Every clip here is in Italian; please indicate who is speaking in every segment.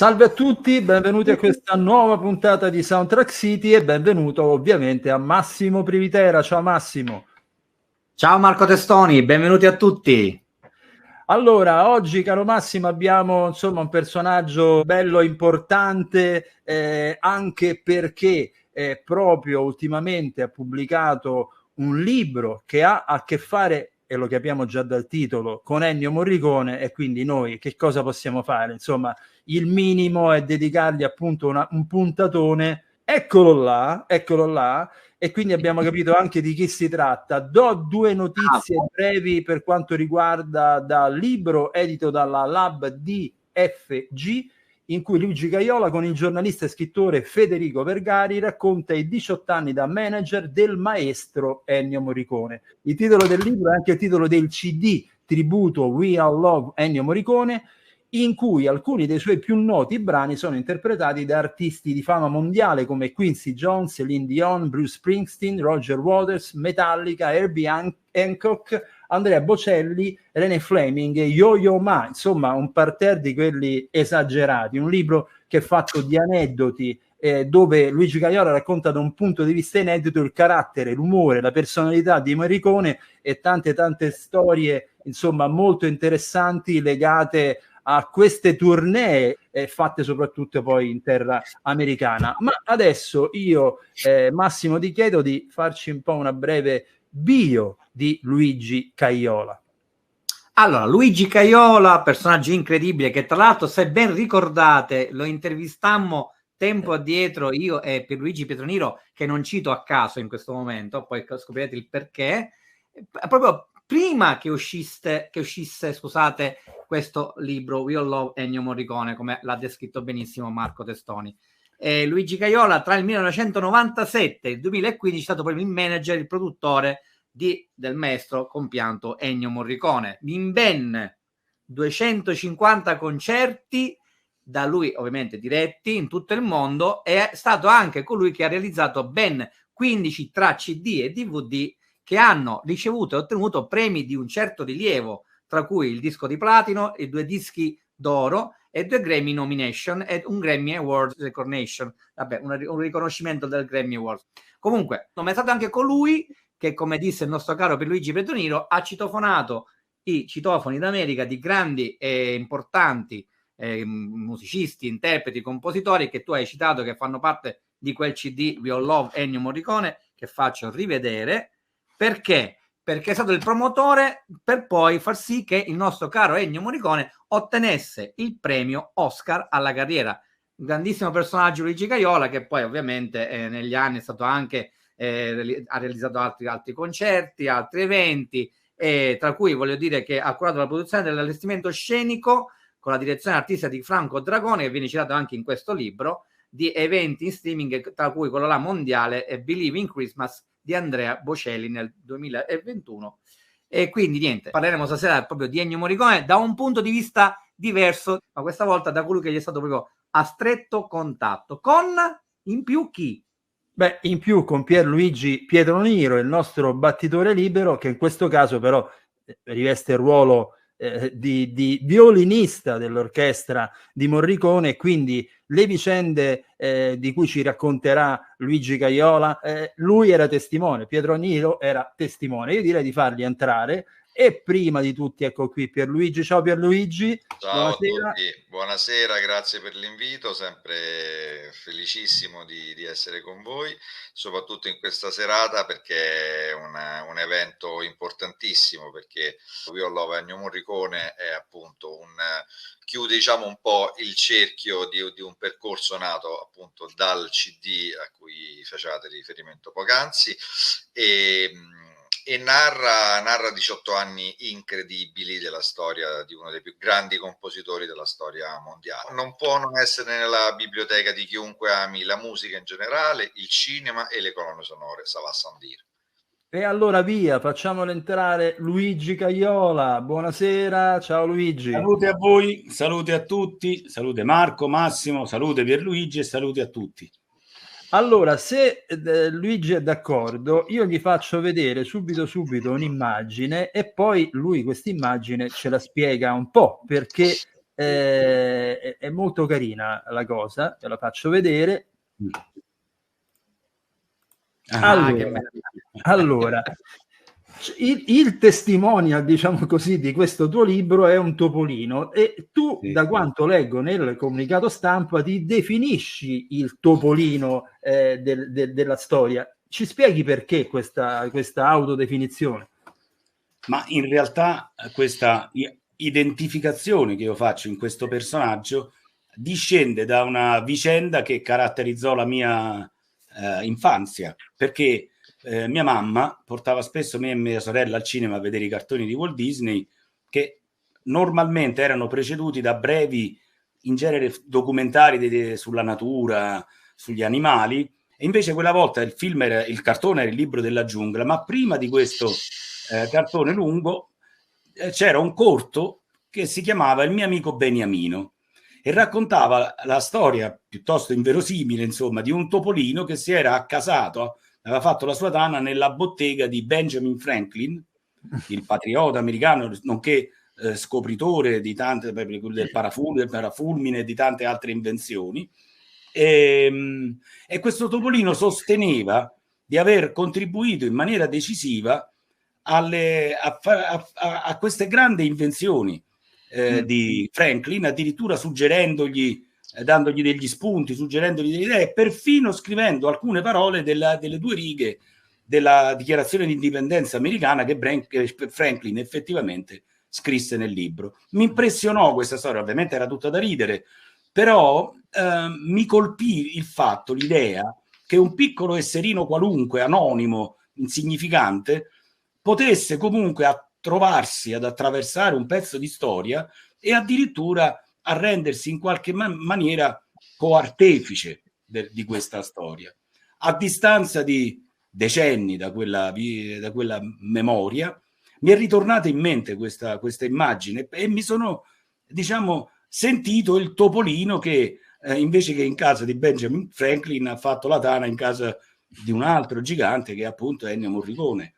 Speaker 1: Salve a tutti, benvenuti a questa nuova puntata di Soundtrack City e benvenuto ovviamente a Massimo Privitera. Ciao Massimo.
Speaker 2: Ciao Marco Testoni, benvenuti a tutti.
Speaker 1: Allora, oggi caro Massimo abbiamo insomma un personaggio bello importante anche perché proprio ultimamente ha pubblicato un libro che ha a che fare, e lo capiamo già dal titolo, con Ennio Morricone, e quindi noi che cosa possiamo fare? Insomma, il minimo è dedicargli appunto un puntatone. Eccolo là, e quindi abbiamo capito anche di chi si tratta. Do due notizie brevi per quanto riguarda dal libro edito dalla Lab DFG, in cui Luigi Caiola con il giornalista e scrittore Federico Vergari racconta i 18 anni da manager del maestro Ennio Morricone. Il titolo del libro è anche il titolo del CD tributo We All Love Ennio Morricone, in cui alcuni dei suoi più noti brani sono interpretati da artisti di fama mondiale come Quincy Jones, Celine Dion, Bruce Springsteen, Roger Waters, Metallica, Herbie Hancock, Andrea Bocelli, René Fleming e Yo-Yo Ma, insomma un parterre di quelli esagerati, un libro che è fatto di aneddoti dove Luigi Caiola racconta da un punto di vista inedito il carattere, l'umore, la personalità di Morricone e tante storie insomma molto interessanti legate a queste tournée fatte soprattutto poi in terra americana. Ma adesso io, Massimo, ti chiedo di farci un po' una breve bio di Luigi Caiola.
Speaker 2: Allora, Luigi Caiola, personaggio incredibile che tra l'altro, se ben ricordate, lo intervistammo tempo addietro io e Pierluigi Pietroniro, che non cito a caso in questo momento, poi scoprirete il perché, proprio prima che uscisse, scusate, questo libro We All Love Ennio Morricone, come l'ha descritto benissimo Marco Testoni. Luigi Caiola tra il 1997 e il 2015 è stato proprio il manager, il produttore del maestro compianto Ennio Morricone, in ben 250 concerti da lui ovviamente diretti in tutto il mondo. È stato anche colui che ha realizzato ben 15 tra CD e DVD che hanno ricevuto e ottenuto premi di un certo rilievo, tra cui il disco di platino, i 2 dischi d'oro e 2 Grammy nomination e un Grammy Awards recognition, vabbè, un riconoscimento del Grammy Awards. Comunque, è stato anche colui che, come disse il nostro caro Pierluigi Petroniro, ha citofonato i citofoni d'America di grandi e importanti musicisti, interpreti, compositori che tu hai citato, che fanno parte di quel CD We All Love Ennio Morricone, che faccio rivedere. Perché? Perché è stato il promotore per poi far sì che il nostro caro Ennio Morricone ottenesse il premio Oscar alla carriera. Un grandissimo personaggio Luigi Caiola, che poi ovviamente negli anni è stato anche ha realizzato altri concerti, altri eventi, tra cui voglio dire che ha curato la produzione dell'allestimento scenico con la direzione artistica di Franco Dragone, che viene citato anche in questo libro, di eventi in streaming, tra cui quello là mondiale e Believe in Christmas di Andrea Bocelli nel 2021. E quindi niente, parleremo stasera proprio di Ennio Morricone da un punto di vista diverso, ma questa volta da colui che gli è stato proprio a stretto contatto con, in più, chi?
Speaker 1: Beh, in più con Pierluigi Pietroniro, il nostro battitore libero, che in questo caso però riveste il ruolo di violinista dell'orchestra di Morricone, quindi le vicende di cui ci racconterà Luigi Caiola, lui era testimone, Pietroniro era testimone. Io direi di farli entrare. E prima di tutti, ecco qui Pierluigi. Ciao Pierluigi.
Speaker 3: Ciao buonasera. A tutti, buonasera, grazie per l'invito, sempre felicissimo di essere con voi, soprattutto in questa serata perché è un evento importantissimo, perché We All Love Ennio Morricone è appunto chiude diciamo un po' il cerchio di un percorso nato appunto dal CD a cui facevate riferimento poc'anzi e narra 18 anni incredibili della storia di uno dei più grandi compositori della storia mondiale. Non può non essere nella biblioteca di chiunque ami la musica in generale, il cinema e le colonne sonore, ça va sans dire.
Speaker 1: E allora via, facciamolo entrare Luigi Caiola. Buonasera, ciao Luigi.
Speaker 4: Salute a voi, salute a tutti, salute Marco, Massimo, salute Pierluigi e salute a tutti.
Speaker 1: Allora, se Luigi è d'accordo, io gli faccio vedere subito un'immagine e poi lui questa immagine ce la spiega un po', perché È molto carina la cosa, ve la faccio vedere. Allora, il testimonial, diciamo così, di questo tuo libro è un topolino, e tu, da quanto leggo nel comunicato stampa, ti definisci il topolino della storia. Ci spieghi perché questa autodefinizione?
Speaker 4: Ma in realtà questa identificazione che io faccio in questo personaggio discende da una vicenda che caratterizzò la mia infanzia, perché mia mamma portava spesso me e mia sorella al cinema a vedere i cartoni di Walt Disney, che normalmente erano preceduti da brevi, in genere, documentari sulla natura, sugli animali, e invece quella volta il cartone era Il libro della giungla, ma prima di questo cartone lungo c'era un corto che si chiamava Il mio amico Beniamino, e raccontava la storia piuttosto inverosimile, insomma, di un topolino che si era accasato, aveva fatto la sua tana nella bottega di Benjamin Franklin, il patriota americano, nonché scopritore di tante, del parafulmine e di tante altre invenzioni. E questo topolino sosteneva di aver contribuito in maniera decisiva a queste grandi invenzioni di Franklin, addirittura suggerendogli, dandogli degli spunti, suggerendogli delle idee, perfino scrivendo alcune parole delle 2 righe della dichiarazione di indipendenza americana che Franklin effettivamente scrisse nel libro. Mi impressionò questa storia, ovviamente era tutta da ridere, però mi colpì il fatto, l'idea che un piccolo esserino qualunque, anonimo, insignificante, potesse comunque trovarsi ad attraversare un pezzo di storia e addirittura a rendersi in qualche maniera coartefice di questa storia. A distanza di decenni da quella memoria, mi è ritornata in mente questa immagine e mi sono, diciamo, sentito il topolino che invece che in casa di Benjamin Franklin ha fatto la tana in casa di un altro gigante che è appunto Ennio Morricone.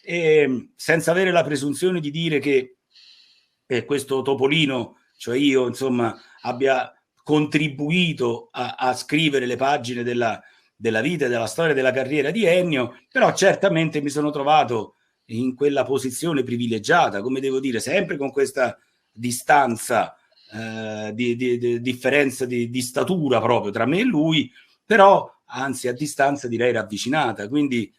Speaker 4: E senza avere la presunzione di dire che questo topolino, cioè io, insomma, abbia contribuito a scrivere le pagine della vita e della storia della carriera di Ennio, però certamente mi sono trovato in quella posizione privilegiata, come devo dire, sempre con questa distanza, di differenza di statura proprio tra me e lui, però anzi a distanza direi ravvicinata. Quindi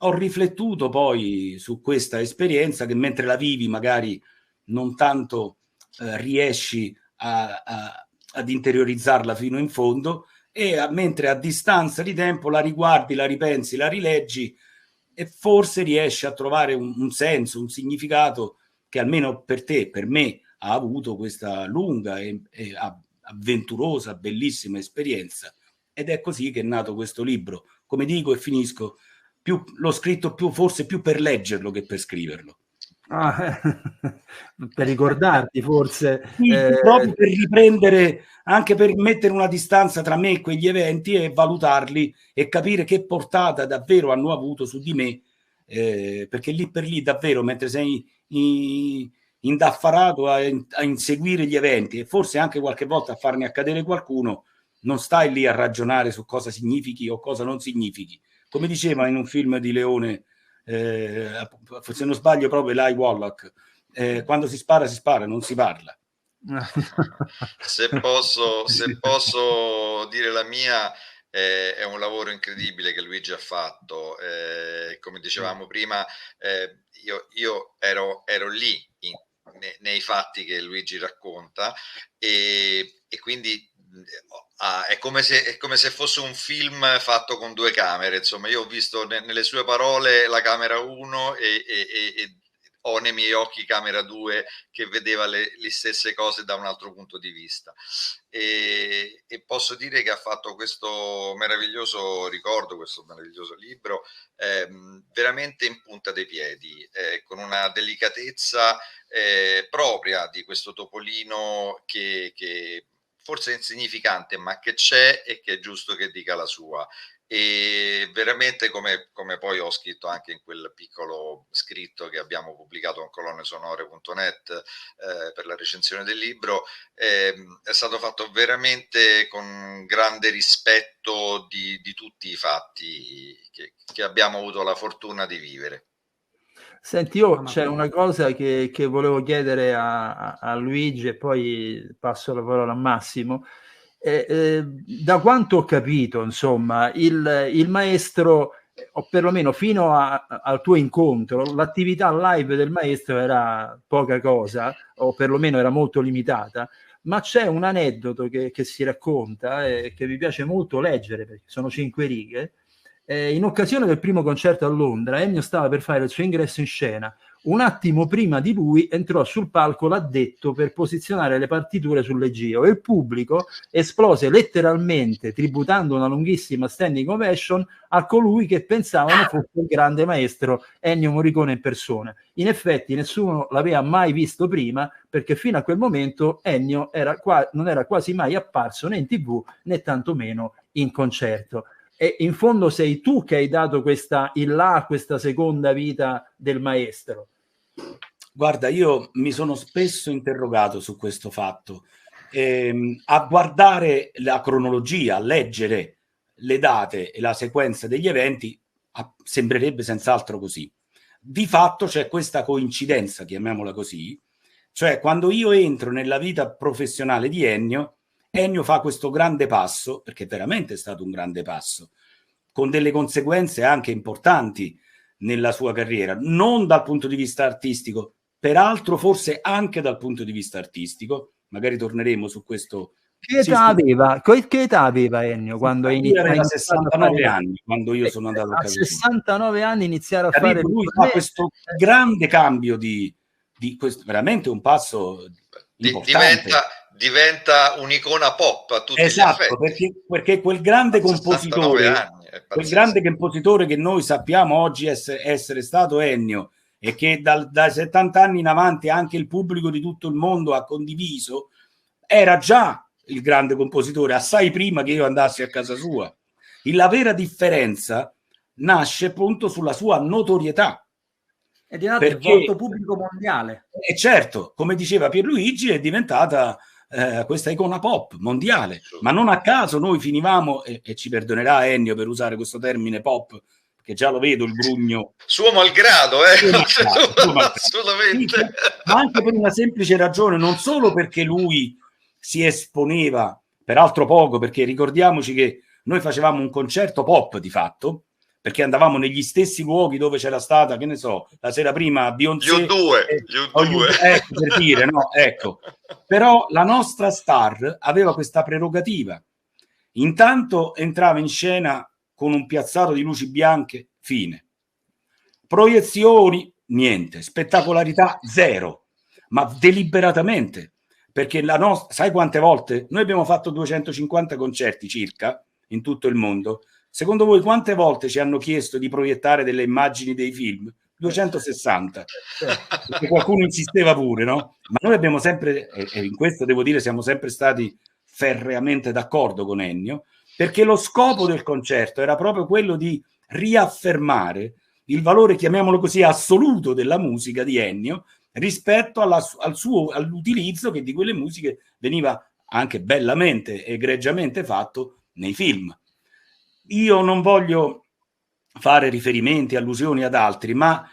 Speaker 4: ho riflettuto poi su questa esperienza che mentre la vivi magari non tanto riesci ad interiorizzarla fino in fondo, e mentre a distanza di tempo la riguardi, la ripensi, la rileggi e forse riesci a trovare un senso, un significato che almeno per te, per me, ha avuto questa lunga e avventurosa, bellissima esperienza. Ed è così che è nato questo libro. Come dico e finisco, l'ho scritto forse più per leggerlo che per scriverlo.
Speaker 1: Per ricordarti forse.
Speaker 4: Sì, proprio per riprendere, anche per mettere una distanza tra me e quegli eventi e valutarli e capire che portata davvero hanno avuto su di me, perché lì per lì davvero, mentre sei indaffarato a inseguire gli eventi e forse anche qualche volta a farne accadere qualcuno, non stai lì a ragionare su cosa significhi o cosa non significhi. Come diceva in un film di Leone, se non sbaglio proprio Eli Wallach, quando si spara, non si parla.
Speaker 3: Se posso dire la mia, è un lavoro incredibile che Luigi ha fatto. Come dicevamo prima, io ero lì nei fatti che Luigi racconta, e quindi è come se fosse un film fatto con 2 camere. Insomma, io ho visto nelle sue parole la camera 1 e ho nei miei occhi camera 2 che vedeva le stesse cose da un altro punto di vista, e posso dire che ha fatto questo meraviglioso ricordo, questo meraviglioso libro, veramente in punta dei piedi, con una delicatezza propria di questo topolino che forse è insignificante, ma che c'è e che è giusto che dica la sua. e veramente, come poi ho scritto anche in quel piccolo scritto che abbiamo pubblicato con colonnesonore.net per la recensione del libro, è stato fatto veramente con grande rispetto di tutti i fatti che abbiamo avuto la fortuna di vivere.
Speaker 1: Senti, io c'è una cosa che volevo chiedere a Luigi e poi passo la parola a Massimo. Da quanto ho capito, insomma, il maestro, o perlomeno fino al tuo incontro, l'attività live del maestro era poca cosa, o perlomeno era molto limitata, ma c'è un aneddoto che si racconta e che mi piace molto leggere, perché sono 5 righe. In occasione del primo concerto a Londra, Ennio stava per fare il suo ingresso in scena. Un attimo prima di lui entrò sul palco l'addetto per posizionare le partiture sul leggio e il pubblico esplose letteralmente, tributando una lunghissima standing ovation a colui che pensavano fosse il grande maestro Ennio Morricone in persona. In effetti nessuno l'aveva mai visto prima, perché fino a quel momento Ennio non era quasi mai apparso né in TV né tantomeno in concerto. E in fondo sei tu che hai dato questa seconda vita del maestro.
Speaker 4: Guarda, io mi sono spesso interrogato su questo fatto. A guardare la cronologia, a leggere le date e la sequenza degli eventi, sembrerebbe senz'altro così. Di fatto c'è questa coincidenza, chiamiamola così, cioè quando io entro nella vita professionale di Ennio fa questo grande passo, perché veramente è stato un grande passo, con delle conseguenze anche importanti nella sua carriera, non dal punto di vista artistico, peraltro forse anche dal punto di vista artistico, magari torneremo su questo.
Speaker 1: Che età aveva Ennio quando hai iniziato?
Speaker 4: Aveva 69 anni quando io sono andato a casa.
Speaker 1: A 69 anni iniziare a fare
Speaker 4: lui fa questo grande cambio di questo, veramente un passo importante.
Speaker 3: Diventa un'icona pop a tutti gli effetti.
Speaker 4: Perché quel grande compositore, che noi sappiamo oggi essere stato Ennio, e che dai 70 anni in avanti anche il pubblico di tutto il mondo ha condiviso, era già il grande compositore assai prima che io andassi a casa sua. La vera differenza nasce appunto sulla sua notorietà.
Speaker 2: È diventato il volto pubblico mondiale.
Speaker 4: E certo, come diceva Pierluigi, è diventata questa icona pop mondiale, ma non a caso noi finivamo, e ci perdonerà Ennio per usare questo termine pop, che già lo vedo il grugno
Speaker 3: suo malgrado, assolutamente,
Speaker 4: sì, ma anche per una semplice ragione, non solo perché lui si esponeva, peraltro poco, perché ricordiamoci che noi facevamo un concerto pop di fatto, perché andavamo negli stessi luoghi dove c'era stata, che ne so, la sera prima Beyoncé, ecco, per dire, no? Ecco. Però la nostra star aveva questa prerogativa. Intanto entrava in scena con un piazzato di luci bianche, fine. Proiezioni, niente. Spettacolarità, zero. Ma deliberatamente. Perché sai quante volte? Noi abbiamo fatto 250 concerti circa in tutto il mondo. Secondo voi quante volte ci hanno chiesto di proiettare delle immagini dei film? 260. Perché qualcuno insisteva pure, no? Ma noi abbiamo sempre, e in questo devo dire siamo sempre stati ferreamente d'accordo con Ennio, perché lo scopo del concerto era proprio quello di riaffermare il valore, chiamiamolo così, assoluto della musica di Ennio rispetto all'utilizzo che di quelle musiche veniva anche bellamente, egregiamente fatto nei film. Io non voglio fare riferimenti, allusioni ad altri, ma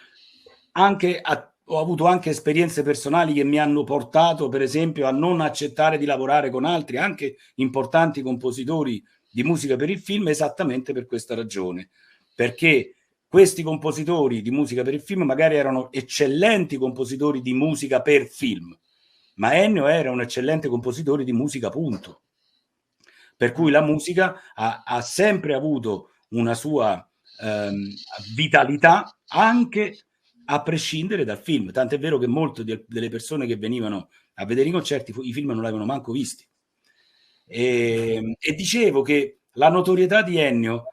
Speaker 4: ho avuto anche esperienze personali che mi hanno portato, per esempio, a non accettare di lavorare con altri, anche importanti compositori di musica per il film, esattamente per questa ragione. Perché questi compositori di musica per il film magari erano eccellenti compositori di musica per film, ma Ennio era un eccellente compositore di musica, punto. Per cui la musica ha sempre avuto una sua vitalità anche a prescindere dal film. Tant'è vero che molte delle persone che venivano a vedere i concerti i film non l'avevano manco visti. E dicevo che la notorietà di Ennio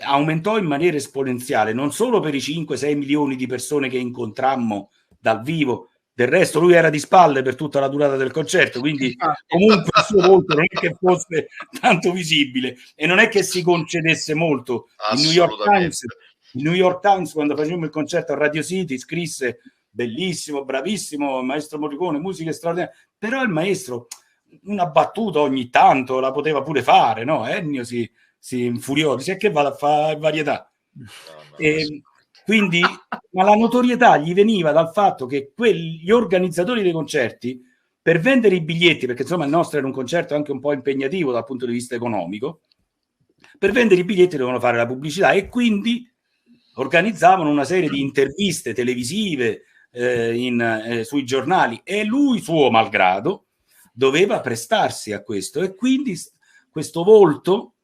Speaker 4: aumentò in maniera esponenziale, non solo per i 5-6 milioni di persone che incontrammo dal vivo, Del resto lui era di spalle per tutta la durata del concerto, quindi comunque il suo volto non è che fosse tanto visibile e non è che si concedesse molto. Il New York Times, quando facevamo il concerto a Radio City, scrisse: bellissimo, bravissimo, maestro Morricone, musica straordinaria, però il maestro una battuta ogni tanto la poteva pure fare, no? Ennio si infuriò, dice: che va a fare varietà? Quindi, ma la notorietà gli veniva dal fatto che gli organizzatori dei concerti, per vendere i biglietti, perché insomma il nostro era un concerto anche un po' impegnativo dal punto di vista economico, per vendere i biglietti dovevano fare la pubblicità e quindi organizzavano una serie di interviste televisive sui giornali, e lui, suo malgrado, doveva prestarsi a questo, e quindi questo volto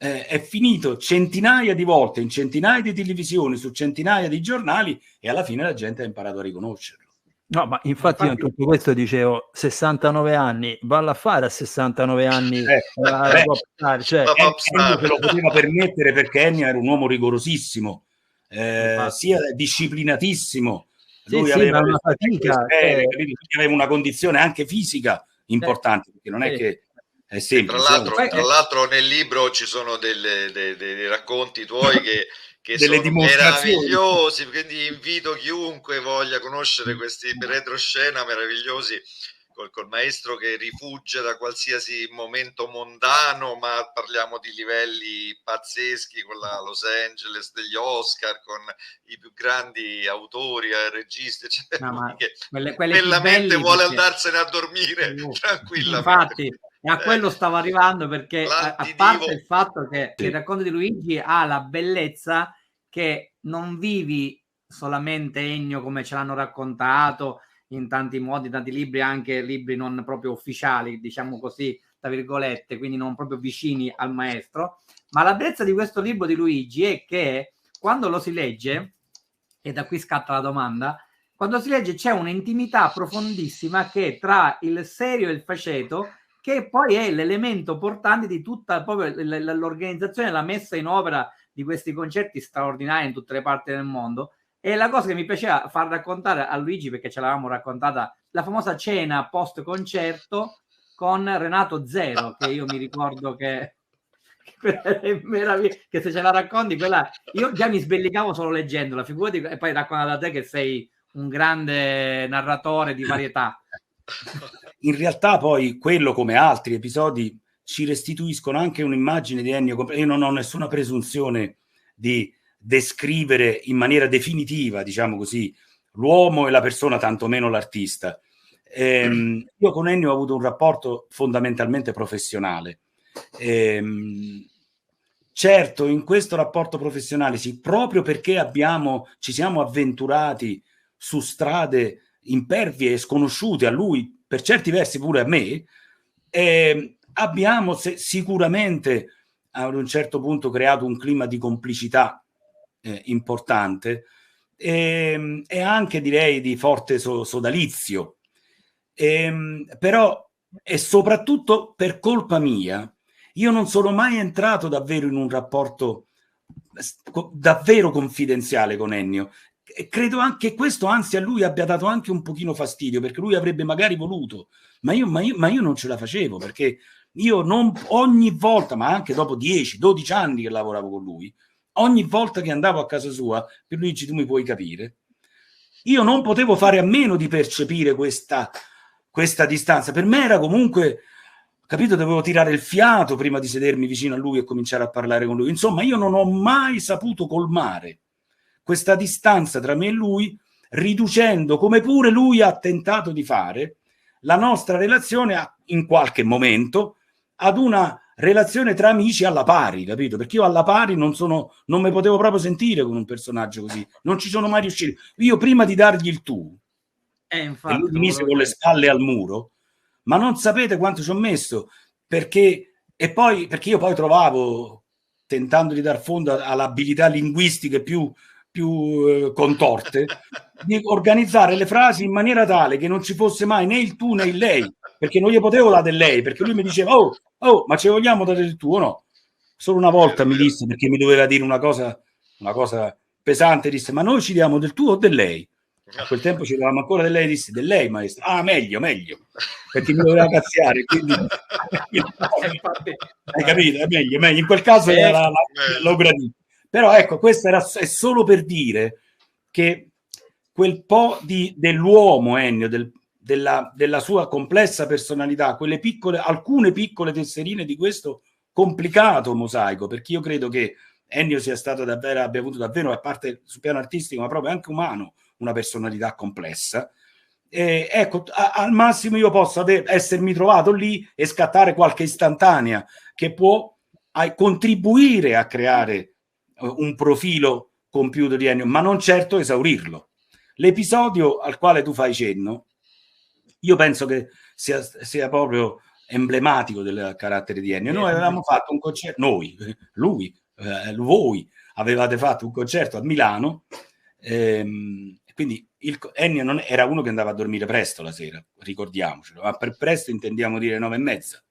Speaker 4: è finito centinaia di volte in centinaia di televisioni, su centinaia di giornali, e alla fine la gente ha imparato a riconoscerlo.
Speaker 1: No, ma infatti io in tutto questo dicevo 69 anni, valla a fare a 69 anni
Speaker 4: se lo poteva permettere, perché Ennio era un uomo rigorosissimo, sia disciplinatissimo, lui aveva una fatica, aveva una condizione anche fisica importante, perché non è che è semplice.
Speaker 3: Tra l'altro nel libro ci sono dei racconti tuoi che sono meravigliosi, quindi invito chiunque voglia conoscere questi retroscena meravigliosi col maestro che rifugge da qualsiasi momento mondano, ma parliamo di livelli pazzeschi, con la Los Angeles degli Oscar, con i più grandi autori, registi, eccetera, che bellamente vuole andarsene a dormire tranquillamente.
Speaker 2: Infatti, e a quello stavo arrivando, perché a parte il fatto che il racconto di Luigi ha la bellezza che non vivi solamente Ennio come ce l'hanno raccontato in tanti modi, tanti libri, anche libri non proprio ufficiali, diciamo così, tra virgolette, quindi non proprio vicini al maestro, ma la bellezza di questo libro di Luigi è che quando lo si legge, e da qui scatta la domanda, quando si legge c'è un'intimità profondissima che tra il serio e il faceto, che poi è l'elemento portante di tutta proprio l'organizzazione, la messa in opera di questi concerti straordinari in tutte le parti del mondo. E la cosa che mi piaceva far raccontare a Luigi, perché ce l'avevamo raccontata, la famosa cena post concerto con Renato Zero, che io mi ricordo che che se ce la racconti, quella io già mi sbellicavo solo leggendola, figurati, e poi raccontata da te che sei un grande narratore di varietà.
Speaker 4: In realtà poi quello, come altri episodi, ci restituiscono anche un'immagine di Ennio. Io non ho nessuna presunzione di descrivere in maniera definitiva, diciamo così, l'uomo e la persona, tantomeno l'artista. Io con Ennio ho avuto un rapporto fondamentalmente professionale. Certo, in questo rapporto professionale, sì, proprio perché ci siamo avventurati su strade impervie e sconosciute a lui, per certi versi pure a me, abbiamo sicuramente ad un certo punto creato un clima di complicità importante, e anche, direi, di forte sodalizio, però, e soprattutto per colpa mia, io non sono mai entrato davvero in un rapporto davvero confidenziale con Ennio, e credo anche questo, anzi, a lui abbia dato anche un pochino fastidio, perché lui avrebbe magari voluto, ma io non ce la facevo, perché io non, ogni volta, ma anche dopo 10-12 anni che lavoravo con lui, ogni volta che andavo a casa sua, per Luigi, tu mi puoi capire, io non potevo fare a meno di percepire questa distanza. Per me era comunque, capito, dovevo tirare il fiato prima di sedermi vicino a lui e cominciare a parlare con lui. Insomma, io non ho mai saputo colmare questa distanza tra me e lui, riducendo, come pure lui ha tentato di fare, la nostra relazione in qualche momento ad una relazione tra amici alla pari, capito? Perché io alla pari non mi potevo proprio sentire con un personaggio così, non ci sono mai riuscito. Io, prima di dargli il tu,
Speaker 2: infatti,
Speaker 4: e lui mi mise con le spalle al muro, ma non sapete quanto ci ho messo, perché io poi trovavo, tentando di dar fondo alle abilità linguistiche più contorte, di organizzare le frasi in maniera tale che non ci fosse mai né il tu né il lei, perché non gli potevo dare del lei, perché lui mi diceva oh, ma ci vogliamo dare del tu o no? Solo una volta mi disse, perché mi doveva dire una cosa pesante, disse: ma noi ci diamo del tu o del lei? A quel tempo ci eravamo ancora del lei, disse del lei maestro, meglio, perché mi doveva cazziare, quindi hai capito, è meglio, in quel caso l'ho gradito. Però ecco, questo è solo per dire che quel po' dell'uomo Ennio, della sua complessa personalità, alcune piccole tesserine di questo complicato mosaico, perché io credo che Ennio abbia avuto davvero, a parte sul piano artistico, ma proprio anche umano, una personalità complessa. Ecco, al massimo io posso essermi trovato lì e scattare qualche istantanea che può contribuire a creare un profilo compiuto di Ennio, ma non certo esaurirlo. L'episodio al quale tu fai cenno, io penso che sia proprio emblematico del carattere di Ennio. Noi avevamo fatto un concerto, voi avevate fatto un concerto a Milano, quindi Ennio non era uno che andava a dormire presto la sera, ricordiamocelo, ma per presto intendiamo dire 9:30.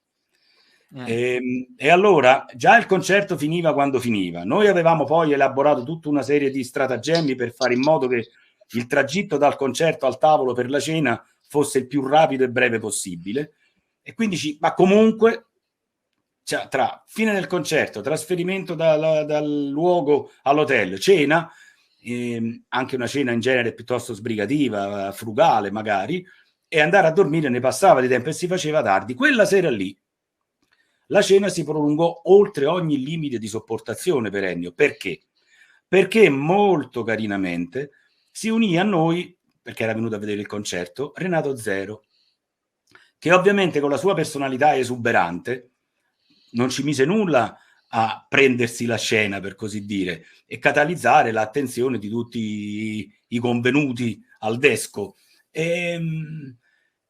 Speaker 4: E allora già il concerto finiva quando finiva. Noi avevamo poi elaborato tutta una serie di stratagemmi per fare in modo che il tragitto dal concerto al tavolo per la cena fosse il più rapido e breve possibile, e quindi ma comunque tra fine del concerto, trasferimento dal luogo all'hotel, cena, anche una cena in genere piuttosto sbrigativa, frugale magari, e andare a dormire ne passava di tempo e si faceva tardi. Quella sera lì la cena si prolungò oltre ogni limite di sopportazione per Ennio. Perché? Perché molto carinamente si unì a noi, perché era venuto a vedere il concerto, Renato Zero, che ovviamente con la sua personalità esuberante non ci mise nulla a prendersi la scena, per così dire, e catalizzare l'attenzione di tutti i convenuti al desco. E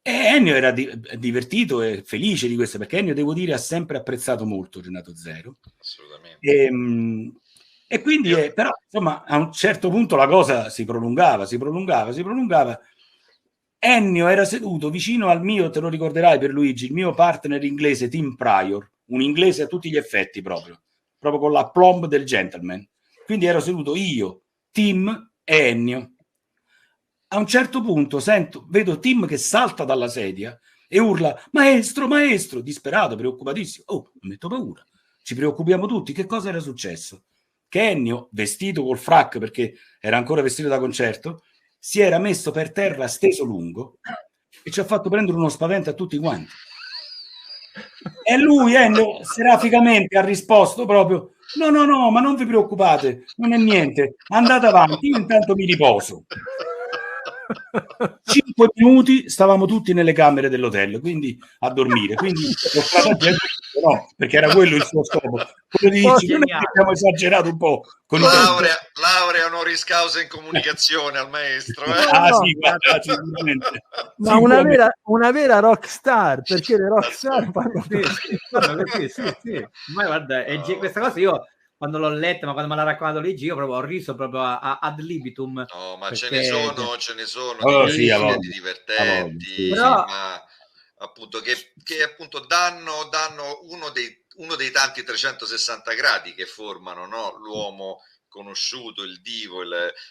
Speaker 4: Ennio era divertito e felice di questo, perché Ennio, devo dire, ha sempre apprezzato molto Renato Zero.
Speaker 3: Assolutamente.
Speaker 4: E quindi, però, insomma, a un certo punto la cosa si prolungava. Ennio era seduto vicino al mio, te lo ricorderai Pierluigi, il mio partner inglese Tim Pryor, un inglese a tutti gli effetti proprio con l'aplomb del gentleman. Quindi ero seduto io, Tim e Ennio. A un certo punto vedo Tim che salta dalla sedia e urla maestro, disperato, preoccupatissimo. Mi metto paura, ci preoccupiamo tutti, che cosa era successo? Che Ennio, vestito col frac perché era ancora vestito da concerto, si era messo per terra steso lungo e ci ha fatto prendere uno spavento a tutti quanti. E lui, Ennio, seraficamente ha risposto proprio no, ma non vi preoccupate, non è niente, andate avanti, io intanto mi riposo. 5 minuti stavamo tutti nelle camere dell'hotel, quindi a dormire, quindi no, perché era quello il suo scopo, quello di dirci non è che abbiamo esagerato un po' con
Speaker 3: laurea honoris causa in comunicazione al maestro,
Speaker 4: sì, guarda, sicuramente.
Speaker 1: Ma una vera rock star, perché le rock star fanno
Speaker 2: sì. Ma guarda, questa cosa io quando l'ho letta, ma quando me l'ha raccontato Luigi, io proprio ho riso proprio ad libitum.
Speaker 3: No, ma ce ne sono
Speaker 4: di
Speaker 3: divertenti, però ma appunto che appunto danno uno dei tanti 360 gradi che formano, no? L'uomo conosciuto, il divo,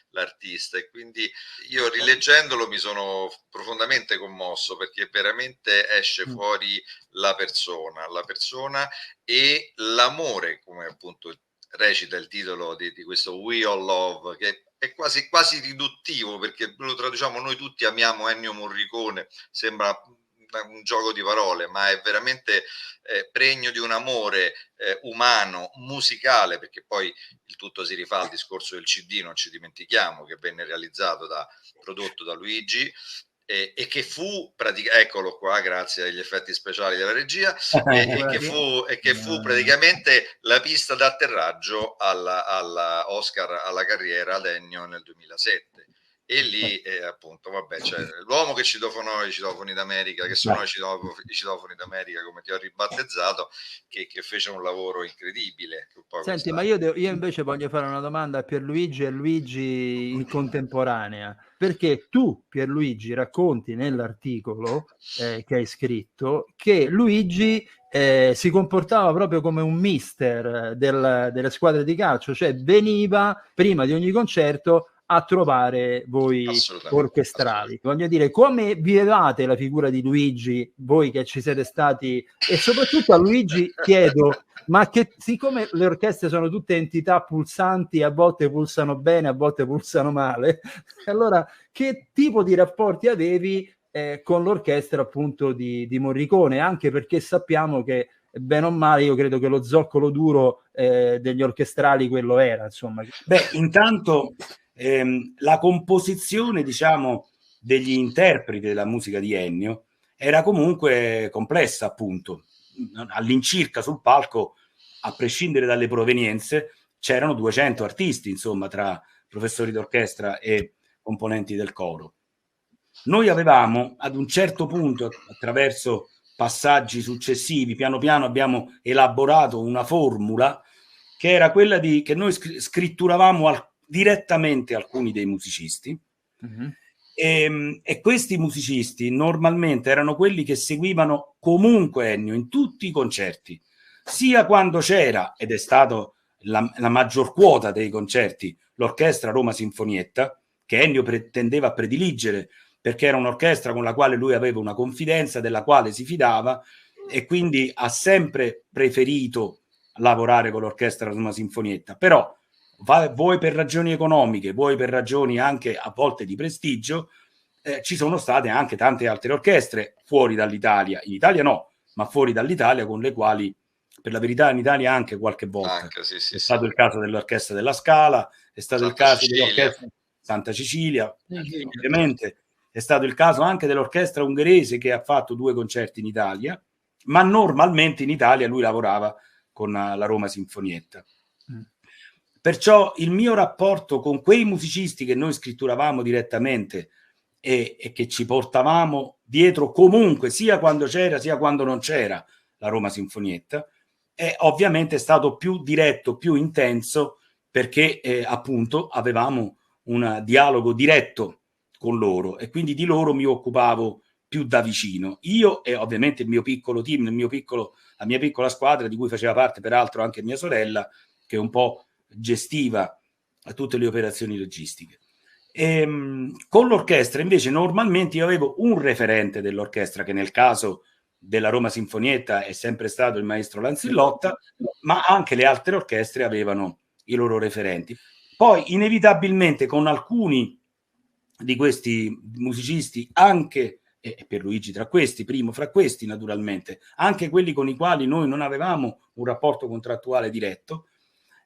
Speaker 3: l'artista, e quindi io rileggendolo mi sono profondamente commosso, perché veramente esce fuori la persona e l'amore, come appunto recita il titolo di questo We All Love, che è quasi riduttivo, perché lo traduciamo noi tutti amiamo Ennio Morricone, sembra un gioco di parole, ma è veramente pregno di un amore umano, musicale, perché poi il tutto si rifà al discorso del CD, non ci dimentichiamo, che venne prodotto da Luigi, e che fu eccolo qua, grazie agli effetti speciali della regia, e che fu praticamente la pista d'atterraggio alla Oscar alla carriera ad Ennio nel 2007. E lì appunto c'è l'uomo che citofonò i citofoni d'America, che suonò i citofoni d'America, come ti ho ribattezzato, che fece un lavoro incredibile.
Speaker 1: Senti, ma io invece voglio fare una domanda a Pierluigi e Luigi in contemporanea, perché tu, Pierluigi, racconti nell'articolo che hai scritto che Luigi si comportava proprio come un mister delle squadre di calcio, cioè veniva prima di ogni concerto a trovare voi orchestrali. Voglio dire, come vivevate la figura di Luigi, voi che ci siete stati, e soprattutto a Luigi chiedo, ma che siccome le orchestre sono tutte entità pulsanti, a volte pulsano bene, a volte pulsano male, allora che tipo di rapporti avevi con l'orchestra appunto di Morricone? Anche perché sappiamo che bene o male io credo che lo zoccolo duro degli orchestrali quello era, insomma.
Speaker 4: Beh, intanto la composizione, diciamo, degli interpreti della musica di Ennio era comunque complessa, appunto. All'incirca sul palco, a prescindere dalle provenienze, c'erano 200 artisti, insomma, tra professori d'orchestra e componenti del coro. Noi avevamo, ad un certo punto, attraverso passaggi successivi, piano piano abbiamo elaborato una formula che era quella di che noi scritturavamo direttamente alcuni dei musicisti, e questi musicisti normalmente erano quelli che seguivano comunque Ennio in tutti i concerti, sia quando c'era, ed è stato la maggior quota dei concerti, l'orchestra Roma Sinfonietta, che Ennio tendeva a prediligere, perché era un'orchestra con la quale lui aveva una confidenza, della quale si fidava, e quindi ha sempre preferito lavorare con l'orchestra Roma Sinfonietta. Però vuoi per ragioni economiche, vuoi per ragioni anche a volte di prestigio, ci sono state anche tante altre orchestre fuori dall'Italia, in Italia no, ma fuori dall'Italia, con le quali, per la verità, in Italia anche qualche volta. È stato il caso dell'orchestra della Scala, è stato il caso dell'orchestra Santa Cecilia, ovviamente. È stato il caso anche dell'orchestra ungherese, che ha fatto 2 concerti in Italia, ma normalmente in Italia lui lavorava con la Roma Sinfonietta. Perciò il mio rapporto con quei musicisti che noi scritturavamo direttamente e che ci portavamo dietro comunque, sia quando c'era sia quando non c'era la Roma Sinfonietta, è ovviamente stato più diretto, più intenso, perché appunto avevamo un dialogo diretto con loro, e quindi di loro mi occupavo più da vicino. Io e ovviamente il mio piccolo team, la mia piccola squadra, di cui faceva parte peraltro anche mia sorella, che un po' gestiva tutte le operazioni logistiche. Con l'orchestra invece normalmente io avevo un referente dell'orchestra, che nel caso della Roma Sinfonietta è sempre stato il maestro Lanzillotta, ma anche le altre orchestre avevano i loro referenti. Poi inevitabilmente con alcuni di questi musicisti, anche e per Luigi tra questi, primo fra questi naturalmente, anche quelli con i quali noi non avevamo un rapporto contrattuale diretto,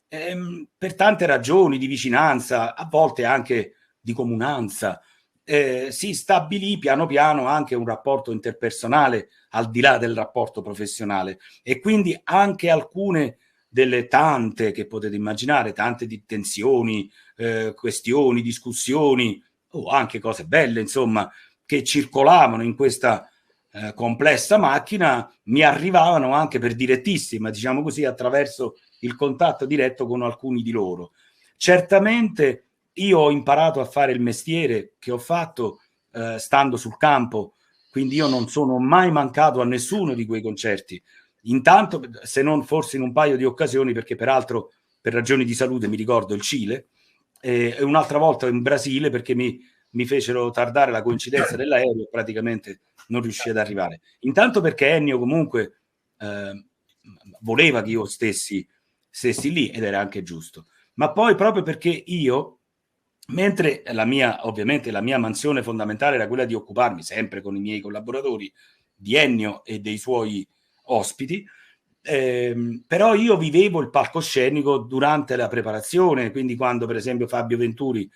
Speaker 4: per tante ragioni di vicinanza, a volte anche di comunanza, si stabilì piano piano anche un rapporto interpersonale al di là del rapporto professionale, e quindi anche alcune delle tante che potete immaginare, tante di tensioni, questioni, discussioni, o anche cose belle, insomma, che circolavano in questa complessa macchina, mi arrivavano anche per direttissima, diciamo così, attraverso il contatto diretto con alcuni di loro. Certamente io ho imparato a fare il mestiere che ho fatto stando sul campo, quindi io non sono mai mancato a nessuno di quei concerti, intanto, se non forse in un paio di occasioni, perché peraltro per ragioni di salute mi ricordo il Cile, e un'altra volta in Brasile, perché mi fecero tardare la coincidenza dell'aereo e praticamente non riuscii ad arrivare. Intanto perché Ennio comunque voleva che io stessi lì, ed era anche giusto, ma poi proprio perché io, mentre ovviamente la mia mansione fondamentale era quella di occuparmi sempre con i miei collaboratori di Ennio e dei suoi ospiti, però io vivevo il palcoscenico durante la preparazione, quindi quando per esempio Fabio Venturi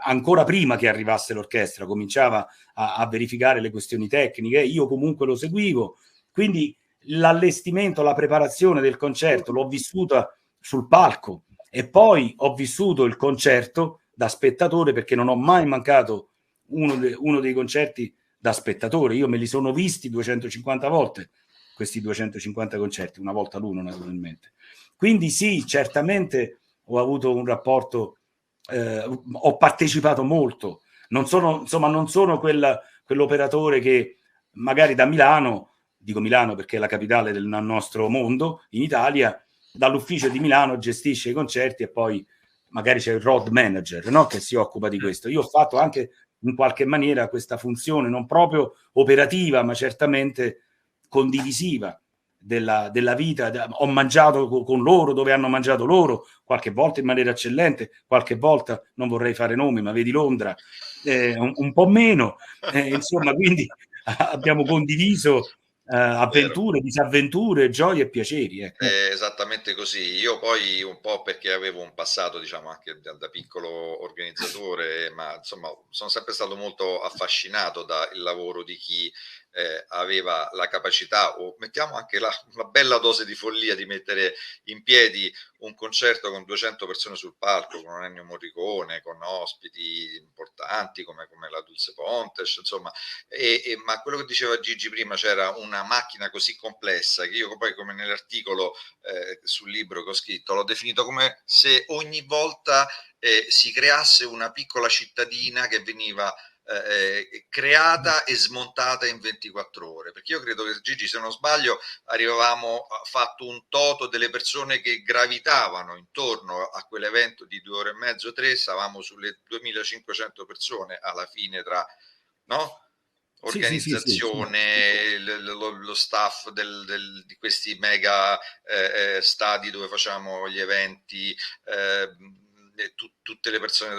Speaker 4: ancora prima che arrivasse l'orchestra cominciava a verificare le questioni tecniche, io comunque lo seguivo, quindi l'allestimento, la preparazione del concerto l'ho vissuta sul palco, e poi ho vissuto il concerto da spettatore, perché non ho mai mancato uno dei concerti da spettatore. Io me li sono visti 250 volte, questi 250 concerti, una volta l'uno naturalmente. Quindi sì, certamente ho avuto un rapporto, ho partecipato molto, non sono quell'operatore che magari da Milano, dico Milano perché è la capitale del nostro mondo, in Italia, dall'ufficio di Milano gestisce i concerti e poi magari c'è il road manager, no? Che si occupa di questo. Io ho fatto anche in qualche maniera questa funzione non proprio operativa, ma certamente condivisiva della vita. Ho mangiato con loro dove hanno mangiato loro, qualche volta in maniera eccellente, qualche volta, non vorrei fare nomi, ma vedi Londra, un po' meno, insomma, quindi abbiamo condiviso avventure, disavventure, gioie e piaceri. Ecco.
Speaker 3: Esattamente così. Io poi un po' perché avevo un passato, diciamo, anche da piccolo organizzatore, ma insomma sono sempre stato molto affascinato dal lavoro di chi aveva la capacità, o mettiamo anche una bella dose di follia, di mettere in piedi un concerto con 200 persone sul palco, con Ennio Morricone, con ospiti importanti come la Dulce Pontes, insomma, ma quello che diceva Gigi prima, c'era una macchina così complessa che io poi, come nell'articolo sul libro che ho scritto, l'ho definito come se ogni volta si creasse una piccola cittadina che veniva creata e smontata in 24 ore, perché io credo che, Gigi, se non sbaglio, avevamo fatto un toto delle persone che gravitavano intorno a quell'evento di 2 ore e mezzo, 3, stavamo sulle 2500 persone alla fine, tra, no? Organizzazione, lo staff di questi mega stadi dove facciamo gli eventi, tutte le persone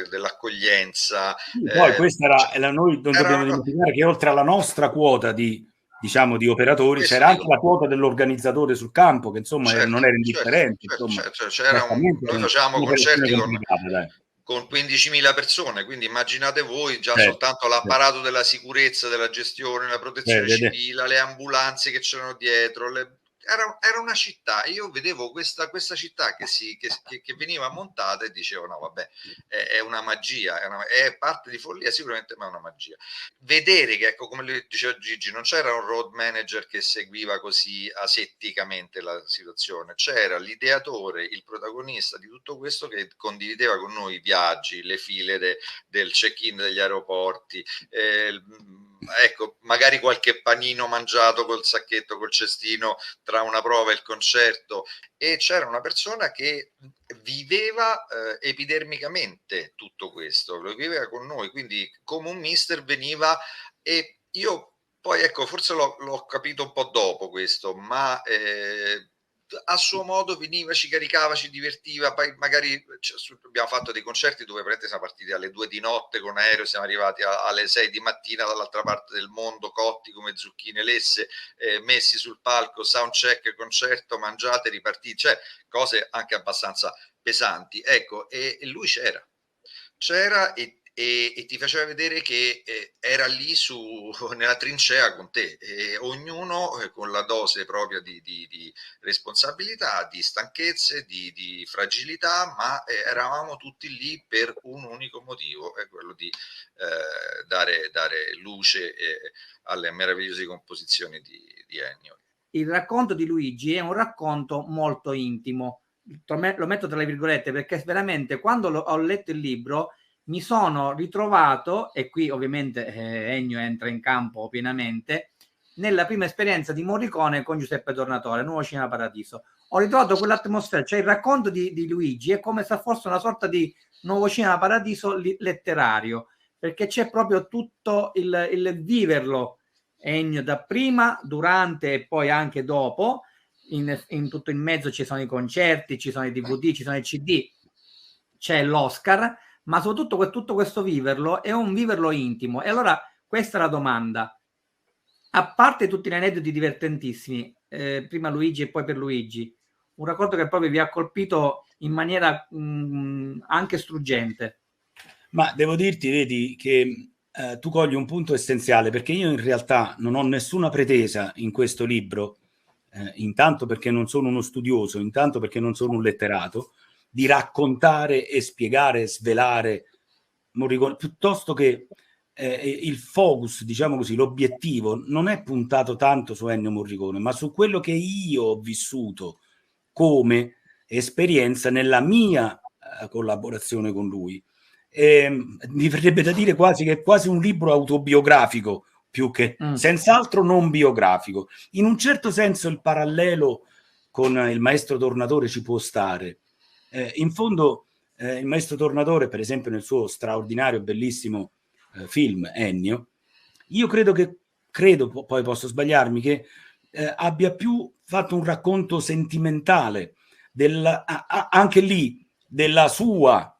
Speaker 3: dell'accoglienza.
Speaker 4: Poi questa era noi non dobbiamo dimenticare che oltre alla nostra quota di operatori c'era anche la quota dell'organizzatore sul campo, che insomma non era indifferente.
Speaker 3: Noi facevamo concerti con 15.000 persone, quindi immaginate voi già soltanto l'apparato della sicurezza, della gestione, la protezione civile, le ambulanze che c'erano dietro, era una città. Io vedevo questa città che veniva montata e dicevo no vabbè, è una magia, è parte di follia sicuramente, ma è una magia. Vedere che, ecco, come diceva Gigi, non c'era un road manager che seguiva così asetticamente la situazione, c'era l'ideatore, il protagonista di tutto questo, che condivideva con noi i viaggi, le file del check-in degli aeroporti, ecco, magari qualche panino mangiato col sacchetto, col cestino tra una prova e il concerto, e c'era una persona che viveva epidermicamente tutto questo, lo viveva con noi, quindi come un mister veniva. E io poi, ecco, forse l'ho capito un po' dopo questo, ma a suo modo veniva, ci caricava, ci divertiva. Poi magari abbiamo fatto dei concerti dove praticamente siamo partiti alle 2 di notte con aereo, siamo arrivati alle 6 di mattina dall'altra parte del mondo, cotti come zucchine lesse, messi sul palco, soundcheck, concerto, mangiate, ripartiti, cioè cose anche abbastanza pesanti, ecco. E lui c'era e ti faceva vedere che era lì nella trincea con te, e ognuno con la dose propria di responsabilità, di stanchezze, di fragilità, ma eravamo tutti lì per un unico motivo, è quello di dare luce alle meravigliose composizioni di Ennio.
Speaker 2: Il racconto di Luigi è un racconto molto intimo, lo metto tra le virgolette, perché veramente quando ho letto il libro mi sono ritrovato, e qui ovviamente Ennio entra in campo pienamente, nella prima esperienza di Morricone con Giuseppe Tornatore, Nuovo Cinema Paradiso. Ho ritrovato quell'atmosfera, cioè il racconto di Luigi è come se fosse una sorta di Nuovo Cinema Paradiso letterario, perché c'è proprio tutto il viverlo Ennio da prima, durante e poi anche dopo. In tutto in mezzo ci sono i concerti, ci sono i DVD, ci sono i CD, c'è l'Oscar, ma soprattutto tutto questo viverlo è un viverlo intimo. E allora questa è la domanda: a parte tutti gli aneddoti divertentissimi, prima Luigi e poi per Luigi, un racconto che proprio vi ha colpito in maniera anche struggente?
Speaker 4: Ma devo dirti, vedi, che tu cogli un punto essenziale, perché io in realtà non ho nessuna pretesa in questo libro, intanto perché non sono uno studioso, intanto perché non sono un letterato, di raccontare e spiegare, svelare Morricone, piuttosto che il focus, diciamo così, l'obiettivo non è puntato tanto su Ennio Morricone, ma su quello che io ho vissuto come esperienza nella mia collaborazione con lui. Mi verrebbe da dire quasi che è quasi un libro autobiografico, più che senz'altro non biografico. In un certo senso il parallelo con il maestro Tornatore ci può stare, in fondo il maestro Tornatore, per esempio nel suo straordinario, bellissimo film Ennio, io credo, poi posso sbagliarmi, che abbia più fatto un racconto sentimentale anche lì della sua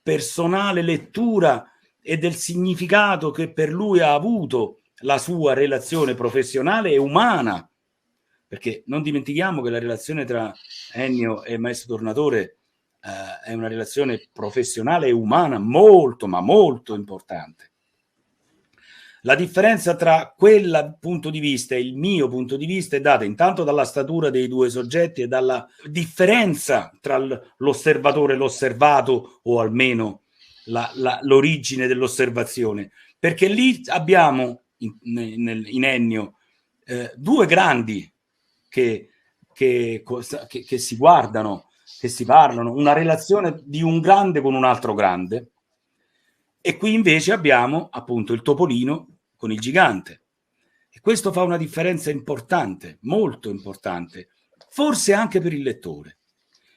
Speaker 4: personale lettura e del significato che per lui ha avuto la sua relazione professionale e umana, perché non dimentichiamo che la relazione tra Ennio e Maestro Tornatore è una relazione professionale e umana molto, ma molto importante. La differenza tra quel punto di vista e il mio punto di vista è data intanto dalla statura dei due soggetti e dalla differenza tra l'osservatore e l'osservato, o almeno l'origine dell'osservazione, perché lì abbiamo in Ennio due grandi che si guardano, che si parlano, una relazione di un grande con un altro grande, e qui invece abbiamo appunto il topolino con il gigante, e questo fa una differenza importante, molto importante, forse anche per il lettore,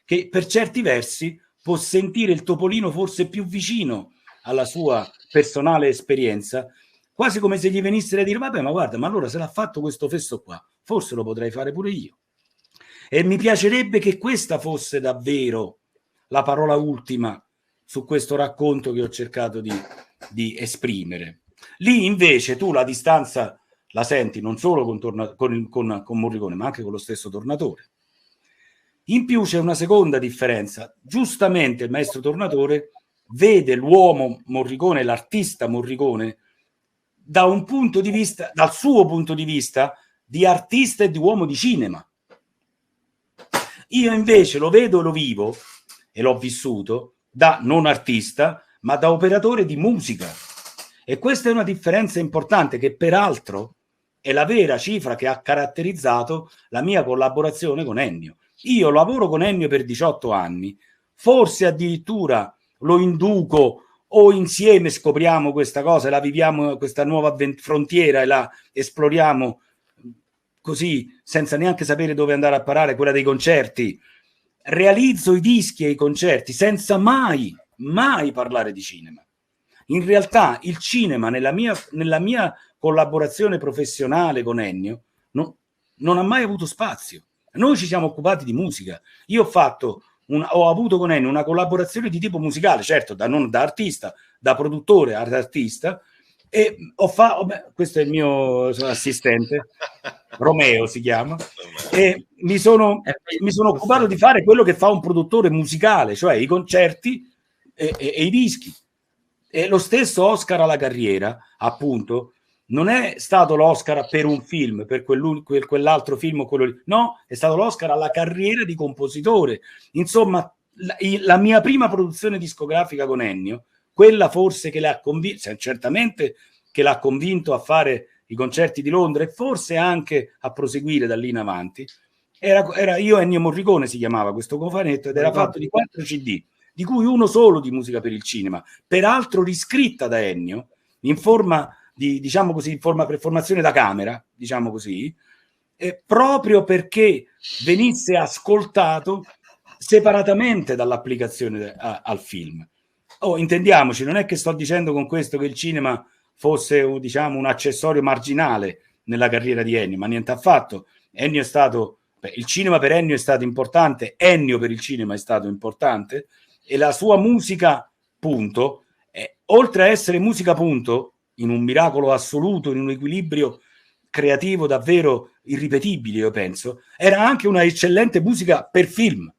Speaker 4: che per certi versi può sentire il topolino forse più vicino alla sua personale esperienza, quasi come se gli venisse a dire: vabbè, ma guarda, ma allora se l'ha fatto questo fesso qua, forse lo potrei fare pure io. E mi piacerebbe che questa fosse davvero la parola ultima su questo racconto che ho cercato di esprimere. Lì invece tu la distanza la senti non solo con Morricone, ma anche con lo stesso Tornatore. In più c'è una seconda differenza. Giustamente il maestro Tornatore vede l'uomo Morricone, l'artista Morricone, da un punto di vista, dal suo punto di vista di artista e di uomo di cinema. Io invece lo vedo e lo vivo, e l'ho vissuto, da non artista, ma da operatore di musica. E questa è una differenza importante, che peraltro è la vera cifra che ha caratterizzato la mia collaborazione con Ennio. Io lavoro con Ennio per 18 anni, forse addirittura lo induco o insieme scopriamo questa cosa e la viviamo, questa nuova frontiera, e la esploriamo così, senza neanche sapere dove andare a parare, quella dei concerti. Realizzo i dischi e i concerti senza mai parlare di cinema. In realtà il cinema nella mia collaborazione professionale con Ennio non ha mai avuto spazio. Noi ci siamo occupati di musica. Io ho avuto con Ennio una collaborazione di tipo musicale, certo, non da artista, da produttore ad artista, e questo è il mio assistente, Romeo si chiama, e mi sono occupato di fare quello che fa un produttore musicale, cioè i concerti e i dischi. E lo stesso Oscar alla carriera, appunto, non è stato l'Oscar per un film, per quell'altro film o quello lì. No, è stato l'Oscar alla carriera di compositore. Insomma, la mia prima produzione discografica con Ennio, quella forse che l'ha convinto, certamente che l'ha convinto a fare i concerti di Londra e forse anche a proseguire da lì in avanti, era Io Ennio Morricone, si chiamava questo cofanetto, ed era fatto di 4 CD, di cui uno solo di musica per il cinema, peraltro riscritta da Ennio in forma di, diciamo così, in forma per formazione da camera, diciamo così, proprio perché venisse ascoltato separatamente dall'applicazione al film. Intendiamoci, non è che sto dicendo con questo che il cinema fosse, diciamo, un accessorio marginale nella carriera di Ennio, ma niente affatto. Ennio è stato, il cinema per Ennio è stato importante, Ennio per il cinema è stato importante, e la sua musica, punto, oltre a essere musica, punto, in un miracolo assoluto, in un equilibrio creativo davvero irripetibile, io penso, era anche una eccellente musica per film,